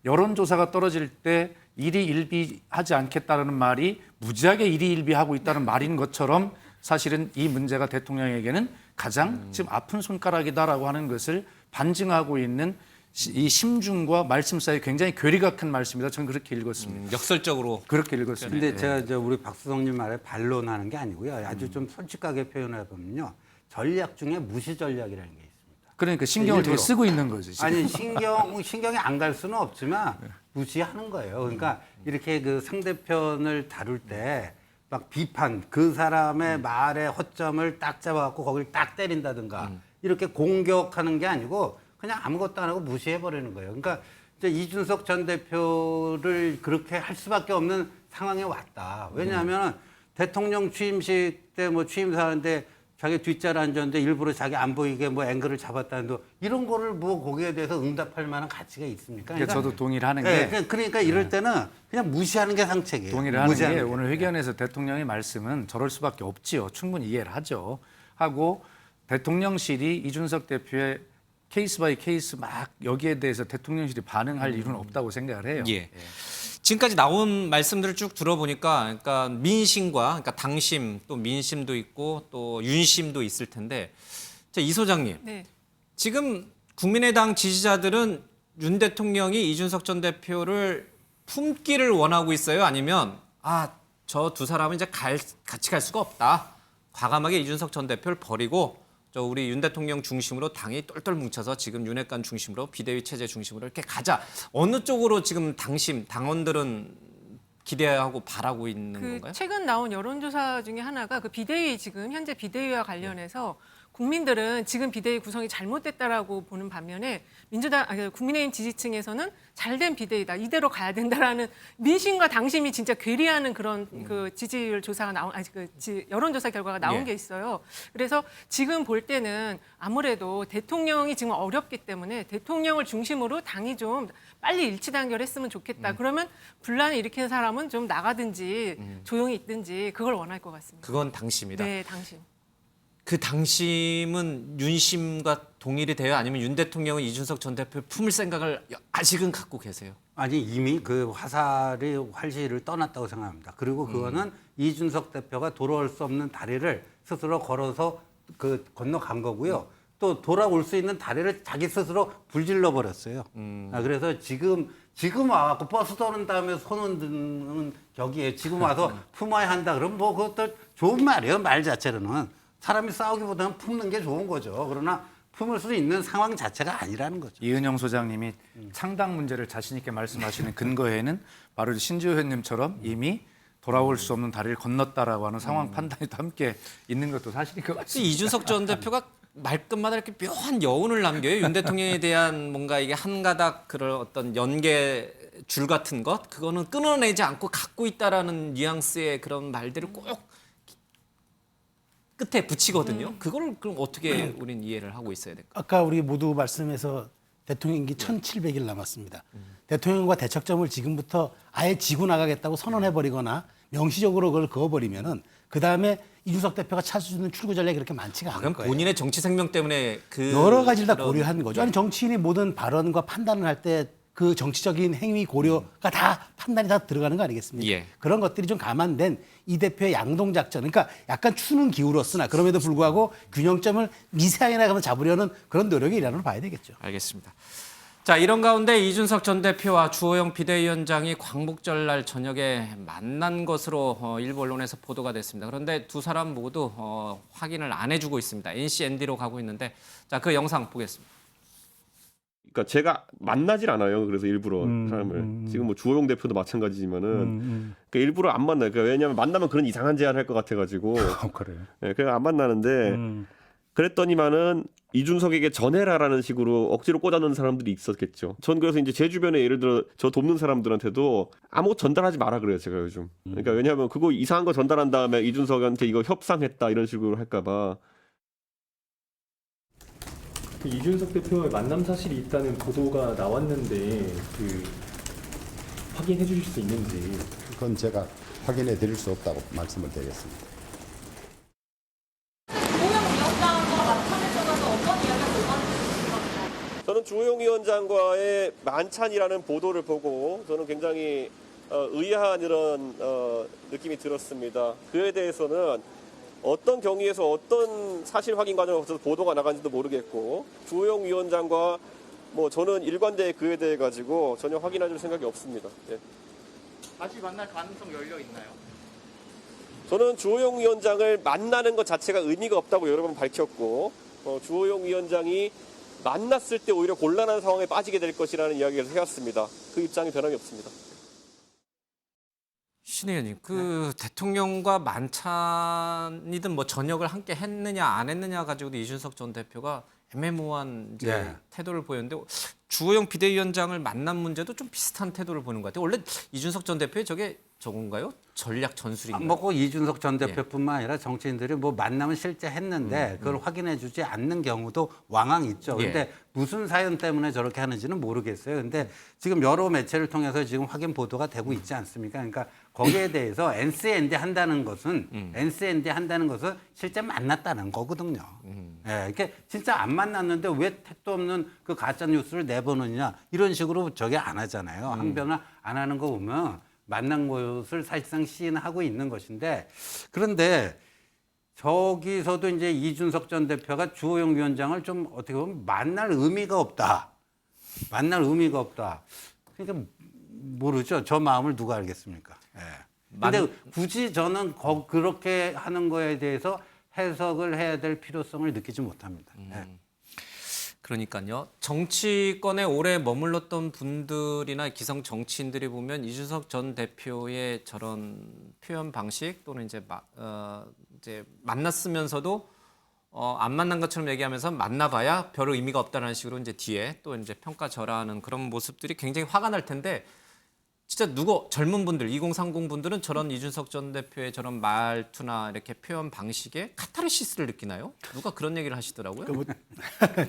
여론조사가 떨어질 때 일희일비하지 않겠다는 말이 무지하게 일희일비하고 있다는 말인 것처럼 사실은 이 문제가 대통령에게는 가장 지금 아픈 손가락이다라고 하는 것을 반증하고 있는 이 심중과 말씀 사이에 굉장히 괴리가 큰 말씀이다. 저는 그렇게 읽었습니다. 역설적으로 그렇게 읽었습니다. 근데 제가 우리 박수성님 말에 반론하는 게 아니고요. 아주 좀 솔직하게 표현해 보면요. 전략 중에 무시 전략이라는 게 있습니다. 그러니까 신경을 되게 쓰고 있는 거죠. 지금. 아니 신경이 안 갈 수는 없지만 무시하는 거예요. 그러니까 이렇게 그 상대편을 다룰 때 막 비판 그 사람의 말의 허점을 딱 잡아갖고 거기를 딱 때린다든가 이렇게 공격하는 게 아니고 그냥 아무것도 안 하고 무시해 버리는 거예요. 그러니까 이제 이준석 전 대표를 그렇게 할 수밖에 없는 상황에 왔다. 왜냐하면 대통령 취임식 때 뭐 취임사하는데 자기 뒷자리 앉았는데 일부러 자기 안 보이게 뭐 앵글을 잡았다는데 이런 거를 뭐 거기에 대해서 응답할 만한 가치가 있습니까? 그러니까 저도 동의를 하는 네, 게 그러니까 이럴 때는 그냥 무시하는 게 상책이에요. 동의를 하는 게 게. 오늘 회견에서 대통령의 말씀은 저럴 수밖에 없지요. 충분히 이해를 하죠. 하고 대통령실이 이준석 대표의 케이스 바이 케이스 막 여기에 대해서 대통령실이 반응할 이유는 없다고 생각을 해요. 예. 지금까지 나온 말씀들을 쭉 들어보니까 그러니까 민심과 그러니까 당심 또 민심도 있고 또 윤심도 있을 텐데 이 소장님 네. 지금 국민의당 지지자들은 윤 대통령이 이준석 전 대표를 품기를 원하고 있어요? 아니면 저 두 사람은 이제 같이 갈 수가 없다. 과감하게 이준석 전 대표를 버리고 우리 윤 대통령 중심으로 당이 똘똘 뭉쳐서 지금 윤핵관 중심으로 비대위 체제 중심으로 이렇게 가자. 어느 쪽으로 지금 당원들은 기대하고 바라고 있는 건가요? 최근 나온 여론조사 중에 하나가 그 비대위 지금 현재 비대위와 관련해서 국민들은 지금 비대위 구성이 잘못됐다라고 보는 반면에 국민의힘 지지층에서는 잘된 비대위다. 이대로 가야 된다라는 민심과 당심이 진짜 괴리하는 그런 그 지지율 조사가 여론조사 결과가 나온 게 있어요. 그래서 지금 볼 때는 아무래도 대통령이 지금 어렵기 때문에 대통령을 중심으로 당이 좀 빨리 일치단결했으면 좋겠다. 그러면 분란을 일으키는 사람은 좀 나가든지 조용히 있든지 그걸 원할 것 같습니다. 그건 당심이다. 네, 당심. 그 당심은 윤심과 동일이 돼요? 아니면 윤 대통령은 이준석 전 대표를 품을 생각을 아직은 갖고 계세요? 아니 이미 그 활시를 떠났다고 생각합니다. 그리고 그거는 이준석 대표가 돌아올 수 없는 다리를 스스로 걸어서 건너간 거고요. 또 돌아올 수 있는 다리를 자기 스스로 불질러 버렸어요. 그래서 지금 와갖고 버스 도는 다음에 손 흔드는 격이에요. 지금 와서 품어야 한다. 그럼 뭐 그것도 좋은 말이에요. 말 자체로는. 사람이 싸우기보다는 품는 게 좋은 거죠. 그러나 품을 수 있는 상황 자체가 아니라는 거죠. 이은영 소장님이 창당 문제를 자신 있게 말씀하시는 근거에는 바로 신주 의원님처럼 이미 돌아올 수 없는 다리를 건넜다라고 하는 상황 판단이 또 함께 있는 것도 사실인 것 같습니다. 이준석 전 대표가 말끝마다 이렇게 묘한 여운을 남겨요. 윤 대통령에 대한 뭔가 이게 한 가닥 그런 어떤 연계 줄 같은 것 그거는 끊어내지 않고 갖고 있다라는 뉘앙스의 그런 말들을 꼭 끝에 붙이거든요. 그걸 그럼 어떻게 우린 이해를 하고 있어야 될까? 아까 우리 모두 말씀에서 대통령 임기 1700일 남았습니다. 대통령과 대척점을 지금부터 아예 지고 나가겠다고 선언해버리거나 명시적으로 그걸 그어버리면은 그 다음에 이준석 대표가 찾을 수 있는 출구 전략이 그렇게 많지가 않을 거예요. 본인의 정치 생명 때문에 여러 가지를 다 고려한 거죠. 아니 정치인이 모든 발언과 판단을 할 때 그 정치적인 행위 고려가 다 판단이 다 들어가는 거 아니겠습니까? 예. 그런 것들이 좀 감안된 이 대표의 양동 작전. 그러니까 약간 추는 기울었으나 그럼에도 불구하고 균형점을 미세하게나 잡으려는 그런 노력이 일환으로 봐야 되겠죠. 알겠습니다. 자, 이런 가운데 이준석 전 대표와 주호영 비대위원장이 광복절날 저녁에 만난 것으로 일부 언론에서 보도가 됐습니다. 그런데 두 사람 모두 확인을 안 해주고 있습니다. NCND로 가고 있는데, 자, 그 영상 보겠습니다. 그러니까 제가 만나질 않아요. 그래서 일부러 사람을 지금 뭐 주호영 대표도 마찬가지지만은 그러니까 일부러 안 만나요. 그러니까 왜냐하면 만나면 그런 이상한 제안을 할 것 같아가지고 그래요. 네, 그래서 안 만나는데 그랬더니만은 이준석에게 전해라라는 식으로 억지로 꽂아놓은 사람들이 있었겠죠. 전 그래서 이제 제 주변에 예를 들어 저 돕는 사람들한테도 아무것도 전달하지 마라 그래요. 제가 요즘. 그러니까 왜냐하면 그거 이상한 거 전달한 다음에 이준석한테 이거 협상했다 이런 식으로 할까봐. 이준석 대표의 만남 사실이 있다는 보도가 나왔는데 확인해 주실 수 있는지. 그건 제가 확인해 드릴 수 없다고 말씀을 드리겠습니다. 저는 주호영 위원장과의 만찬이라는 보도를 보고 저는 굉장히 의아한 이런 느낌이 들었습니다. 그에 대해서는 어떤 경위에서 어떤 사실 확인 과정을 거쳐서 보도가 나간지도 모르겠고 주호영 위원장과 뭐 저는 일관되게 그에 대해 가지고 전혀 확인해줄 생각이 없습니다. 예. 다시 만날 가능성 열려 있나요? 저는 주호영 위원장을 만나는 것 자체가 의미가 없다고 여러 번 밝혔고 주호영 위원장이 만났을 때 오히려 곤란한 상황에 빠지게 될 것이라는 이야기를 해왔습니다. 그 입장이 변함이 없습니다. 신 의원님, 대통령과 만찬이든 뭐 저녁을 함께 했느냐 안 했느냐 가지고도 이준석 전 대표가 애매모호한 태도를 보였는데 주호영 비대위원장을 만난 문제도 좀 비슷한 태도를 보는 것 같아요. 원래 이준석 전 대표의 저건가요? 전략 전술인가요? 뭐 이준석 전 대표뿐만 아니라 정치인들이 뭐 만남은 실제 했는데 그걸 확인해주지 않는 경우도 왕왕 있죠. 근데 무슨 사연 때문에 저렇게 하는지는 모르겠어요. 근데 지금 여러 매체를 통해서 지금 확인 보도가 되고 있지 않습니까? 그러니까 거기에 대해서 NCND 한다는 것은 실제 만났다는 거거든요. 이렇게 진짜 안 만났는데 왜 택도 없는 그 가짜 뉴스를 내보느냐 이런 식으로 저게 안 하잖아요. 항변을 안 하는 거 보면. 만난 것을 사실상 시인하고 있는 것인데 그런데 저기서도 이제 이준석 전 대표가 주호영 위원장을 좀 어떻게 보면 만날 의미가 없다. 그러니까 모르죠. 저 마음을 누가 알겠습니까? 근데 굳이 저는 그렇게 하는 거에 대해서 해석을 해야 될 필요성을 느끼지 못합니다. 그러니까요. 정치권에 오래 머물렀던 분들이나 기성 정치인들이 보면 이준석 전 대표의 저런 표현 방식 또는 이제 만났으면서도 안 만난 것처럼 얘기하면서 만나봐야 별 의미가 없다는 식으로 이제 뒤에 또 이제 평가절하하는 그런 모습들이 굉장히 화가 날 텐데. 진짜 젊은 분들, 2030 분들은 저런 이준석 전 대표의 저런 말투나 이렇게 표현 방식에 카타르시스를 느끼나요? 누가 그런 얘기를 하시더라고요.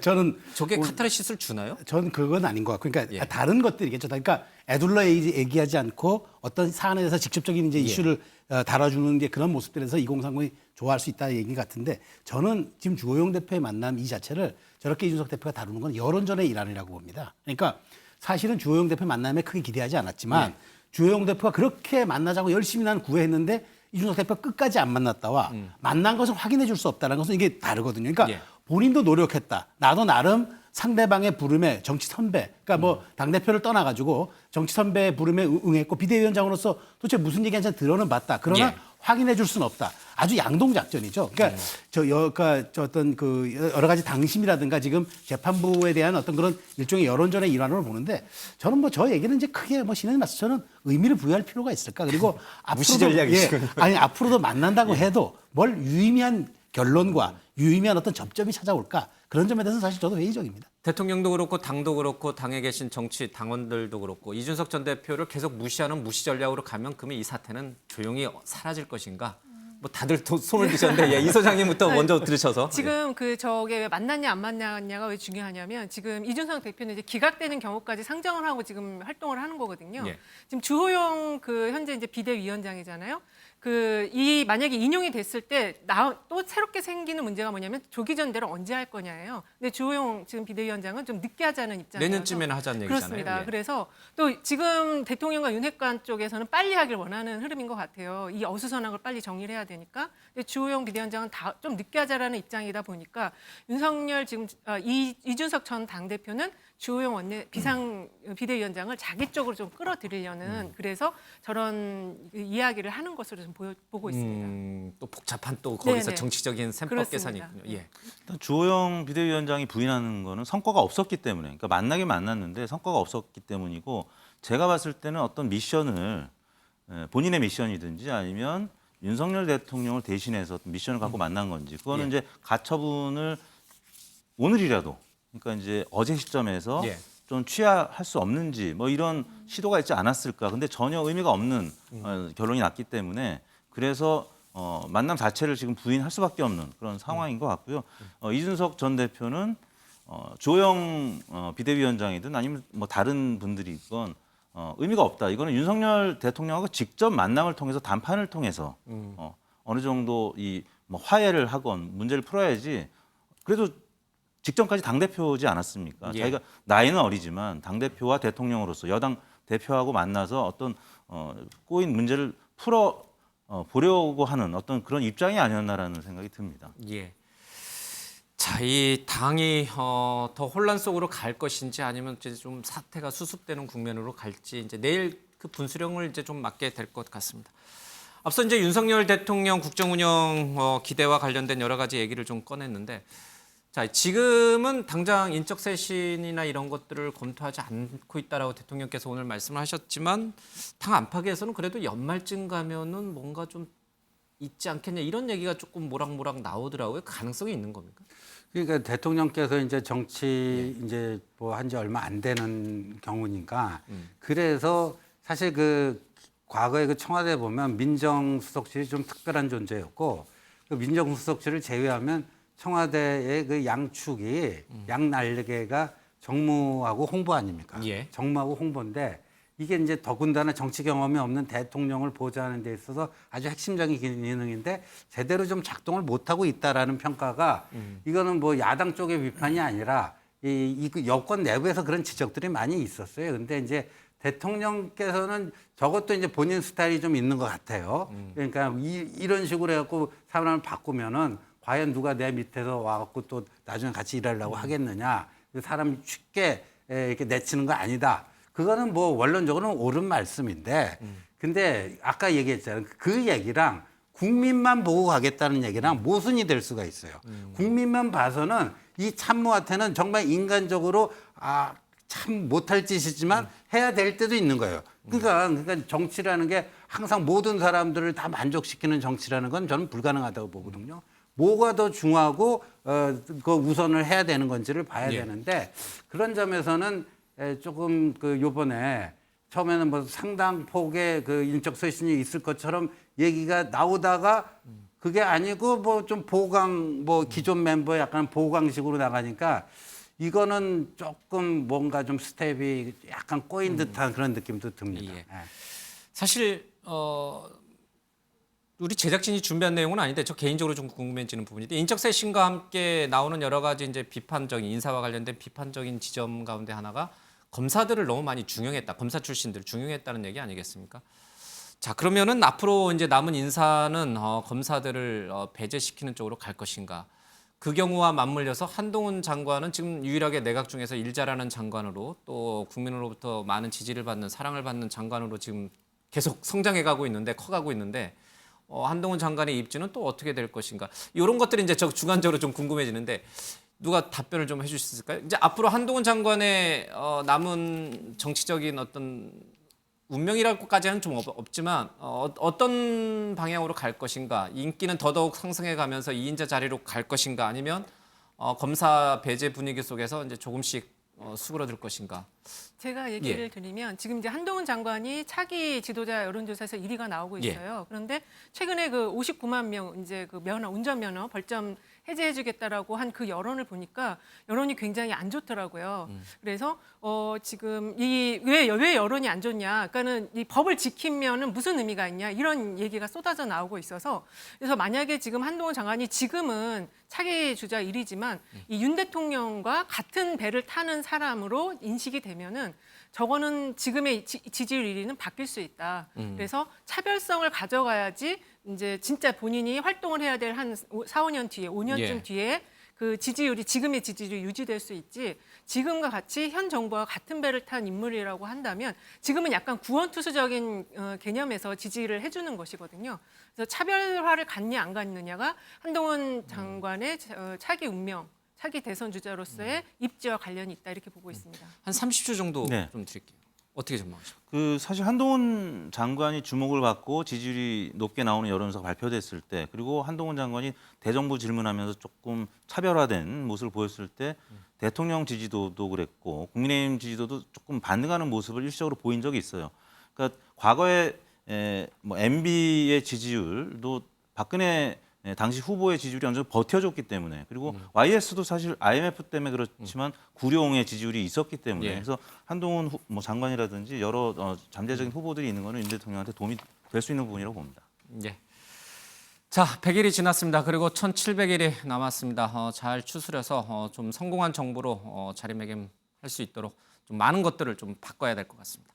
저는 저게 카타르시스를 주나요? 저는 그건 아닌 것 같고, 그러니까 다른 것들이겠죠. 그러니까 애둘러 얘기하지 않고 어떤 사안에 대해서 직접적인 이제 이슈를 다뤄주는 게 그런 모습들에서 2030이 좋아할 수 있다는 얘기 같은데 저는 지금 주호영 대표의 만남 이 자체를 저렇게 이준석 대표가 다루는 건 여론전의 일환이라고 봅니다. 그러니까. 사실은 주호영 대표 만남에 크게 기대하지 않았지만 주호영 대표가 그렇게 만나자고 열심히 난 구애했는데 이준석 대표가 끝까지 안 만났다와 만난 것을 확인해 줄 수 없다는 것은 이게 다르거든요. 그러니까 본인도 노력했다. 나도 나름 상대방의 부름에 정치 선배, 그러니까 뭐 당대표를 떠나가지고 정치 선배의 부름에 응했고 비대위원장으로서 도대체 무슨 얘기인지 들어는 봤다. 그러나 확인해 줄 수는 없다. 아주 양동 작전이죠. 그러니까 어떤 여러 가지 당심이라든가 지금 재판부에 대한 어떤 그런 일종의 여론전의 일환으로 보는데 저는 뭐 저 얘기는 이제 크게 뭐 신의 맞서 저는 의미를 부여할 필요가 있을까. 그리고 무시 전략이시군요. 앞으로도 만난다고 해도 뭘 유의미한 결론과 유의미한 어떤 접점이 찾아올까. 그런 점에 대해서 사실 저도 회의적입니다. 대통령도 그렇고 당도 그렇고 당에 계신 정치 당원들도 그렇고 이준석 전 대표를 계속 무시하는 무시 전략으로 가면 그러면 이 사태는 조용히 사라질 것인가? 뭐 다들 손을 드셨는데 이 소장님부터 먼저 들으셔서 지금 저게 왜 만났냐 안 만났냐가 왜 중요하냐면 지금 이준석 대표는 이제 기각되는 경우까지 상정을 하고 지금 활동을 하는 거거든요. 지금 주호영 현재 이제 비대위원장이잖아요. 이 만약에 인용이 됐을 때 또 새롭게 생기는 문제가 뭐냐면 조기 전대를 언제 할 거냐예요. 근데 주호영 지금 비대위원장은 좀 늦게 하자는 입장이에요. 내년쯤에는 하자는 얘기잖아요. 그렇습니다. 예. 그래서 또 지금 대통령과 윤핵관 쪽에서는 빨리 하길 원하는 흐름인 것 같아요. 이 어수선한 걸 빨리 정리를 해야 되니까. 근데 주호영 비대위원장은 좀 늦게 하자라는 입장이다 보니까 윤석열 지금 이준석 전 당대표는 주호영 비대위원장을 자기 쪽으로 좀 끌어들이려는 그래서 저런 이야기를 하는 것으로 좀 보고 있습니다. 또 복잡한 또 거기서 네네. 정치적인 셈법 그렇습니다. 계산이 있군요. 예. 일단 주호영 비대위원장이 부인하는 거는 성과가 없었기 때문에, 그러니까 만나긴 만났는데 성과가 없었기 때문이고, 제가 봤을 때는 어떤 미션을 본인의 미션이든지 아니면 윤석열 대통령을 대신해서 어떤 미션을 갖고 만난 건지, 그거는 예. 이제 가처분을 오늘이라도, 그러니까 이제 어제 시점에서 예. 좀 취하할 수 없는지 뭐 이런 시도가 있지 않았을까. 근데 전혀 의미가 없는 결론이 났기 때문에, 그래서 만남 자체를 지금 부인할 수밖에 없는 그런 상황인 것 같고요. 이준석 전 대표는 주호영 비대위원장이든 아니면 뭐 다른 분들이건 의미가 없다. 이거는 윤석열 대통령하고 직접 만남을 통해서, 담판을 통해서 어느 정도 뭐 화해를 하건 문제를 풀어야지. 그래도 직전까지 당대표지 않았습니까? 예. 자기가 나이는 어리지만 당대표와 대통령으로서 여당 대표하고 만나서 어떤 꼬인 문제를 풀어 보려고 하는 어떤 그런 입장이 아니었나라는 생각이 듭니다. 예. 자, 이 당이 더 혼란 속으로 갈 것인지 아니면 이제 좀 사태가 수습되는 국면으로 갈지 이제 내일 그 분수령을 이제 좀 맞게 될 것 같습니다. 앞서 이제 윤석열 대통령 국정운영 기대와 관련된 여러 가지 얘기를 좀 꺼냈는데, 자, 지금은 당장 인적 쇄신이나 이런 것들을 검토하지 않고 있다라고 대통령께서 오늘 말씀을 하셨지만, 당 안팎에서는 그래도 연말쯤 가면은 뭔가 좀 있지 않겠냐 이런 얘기가 조금 모락모락 나오더라고요. 가능성이 있는 겁니까? 그러니까 대통령께서 이제 정치 이제 뭐 한 지 얼마 안 되는 경우니까 그래서 사실 그 과거에 그 청와대에 보면 민정수석실이 좀 특별한 존재였고, 그 민정수석실을 제외하면 청와대의 그 양축이 양날개가 정무하고 홍보 아닙니까? 예. 정무하고 홍보인데, 이게 이제 더군다나 정치 경험이 없는 대통령을 보좌하는 데 있어서 아주 핵심적인 기능인데 제대로 좀 작동을 못하고 있다라는 평가가 이거는 뭐 야당 쪽의 비판이 아니라 이 여권 내부에서 그런 지적들이 많이 있었어요. 근데 이제 대통령께서는 저것도 이제 본인 스타일이 좀 있는 것 같아요. 그러니까 이런 식으로 해갖고 사람을 바꾸면은 과연 누가 내 밑에서 와갖고 또 나중에 같이 일하려고 하겠느냐. 사람이 쉽게 이렇게 내치는 거 아니다. 그거는 뭐 원론적으로는 옳은 말씀인데, 근데 아까 얘기했잖아요. 그 얘기랑 국민만 보고 가겠다는 얘기랑 모순이 될 수가 있어요. 국민만 봐서는 이 참모한테는 정말 인간적으로 참 못할 짓이지만 해야 될 때도 있는 거예요. 그러니까 정치라는 게 항상 모든 사람들을 다 만족시키는 정치라는 건 저는 불가능하다고 보거든요. 뭐가 더 중요하고 그 우선을 해야 되는 건지를 봐야 되는데, 그런 점에서는 조금 그 요번에 처음에는 뭐 상당 폭의 그 인적 쇄신이 있을 것처럼 얘기가 나오다가 그게 아니고 뭐 좀 보강, 뭐 기존 멤버 약간 보강식으로 나가니까 이거는 조금 뭔가 좀 스텝이 약간 꼬인 듯한 그런 느낌도 듭니다. 예. 사실 우리 제작진이 준비한 내용은 아닌데 저 개인적으로 좀 궁금해지는 부분인데, 인적 쇄신과 함께 나오는 여러 가지 이제 비판적인 인사와 관련된 비판적인 지점 가운데 하나가 검사들을 너무 많이 중용했다. 검사 출신들 중용했다는 얘기 아니겠습니까? 자, 그러면은 앞으로 이제 남은 인사는 검사들을 배제시키는 쪽으로 갈 것인가? 그 경우와 맞물려서 한동훈 장관은 지금 유일하게 내각 중에서 일 잘하는 장관으로, 또 국민으로부터 많은 지지를 받는, 사랑을 받는 장관으로 지금 계속 성장해가고 있는데, 커가고 있는데, 한동훈 장관의 입지는 또 어떻게 될 것인가? 이런 것들이 이제 저 주관적으로 좀 궁금해지는데, 누가 답변을 좀 해줄 수 있을까요? 이제 앞으로 한동훈 장관의 남은 정치적인 어떤 운명이라고까지는 좀 없지만 어떤 방향으로 갈 것인가, 인기는 더더욱 상승해가면서 2인자 자리로 갈 것인가, 아니면 검사 배제 분위기 속에서 이제 조금씩 수그러들 것인가. 제가 얘기를 드리면 지금 이제 한동훈 장관이 차기 지도자 여론조사에서 1위가 나오고 있어요. 그런데 최근에 그 59만 명 이제 그 면허, 운전면허 벌점 해제해주겠다라고 한 그 여론을 보니까 여론이 굉장히 안 좋더라고요. 그래서 지금 왜 여론이 안 좋냐? 그러니까는 이 법을 지키면은 무슨 의미가 있냐? 이런 얘기가 쏟아져 나오고 있어서 그래서 만약에 지금 한동훈 장관이 지금은 차기 주자 1위지만 이 윤 대통령과 같은 배를 타는 사람으로 인식이 되면은 저거는 지금의 지지율 1위는 바뀔 수 있다. 그래서 차별성을 가져가야지 이제 진짜 본인이 활동을 해야 될 한 4, 5년 뒤에, 5년쯤 뒤에 그 지지율이 지금의 지지율이 유지될 수 있지 지금과 같이 현 정부와 같은 배를 탄 인물이라고 한다면 지금은 약간 구원투수적인 개념에서 지지를 해주는 것이거든요. 그래서 차별화를 갖냐 안 갖느냐가 한동훈 장관의 차기 운명, 차기 대선 주자로서의 입지와 관련이 있다 이렇게 보고 있습니다. 한 30초 정도 네. 좀 드릴게요. 어떻게 전망하십니까? 그 사실 한동훈 장관이 주목을 받고 지지율이 높게 나오는 여론조사가 발표됐을 때, 그리고 한동훈 장관이 대정부 질문하면서 조금 차별화된 모습을 보였을 때 대통령 지지도도 그랬고 국민의힘 지지도도 조금 반등하는 모습을 일시적으로 보인 적이 있어요. 그러니까 과거에 뭐 MB의 지지율도 박근혜 당시 후보의 지지율이 어느 정도 버텨줬기 때문에, 그리고 YS도 사실 IMF 때문에 그렇지만 구룡의 지지율이 있었기 때문에, 그래서 한동훈 뭐 장관이라든지 여러 잠재적인 후보들이 있는 거는 윤 대통령한테 도움이 될 수 있는 부분이라고 봅니다. 예. 자, 100일이 지났습니다. 그리고 1700일이 남았습니다. 잘 추스려서 좀 성공한 정부로 자리매김할 수 있도록 좀 많은 것들을 좀 바꿔야 될 것 같습니다.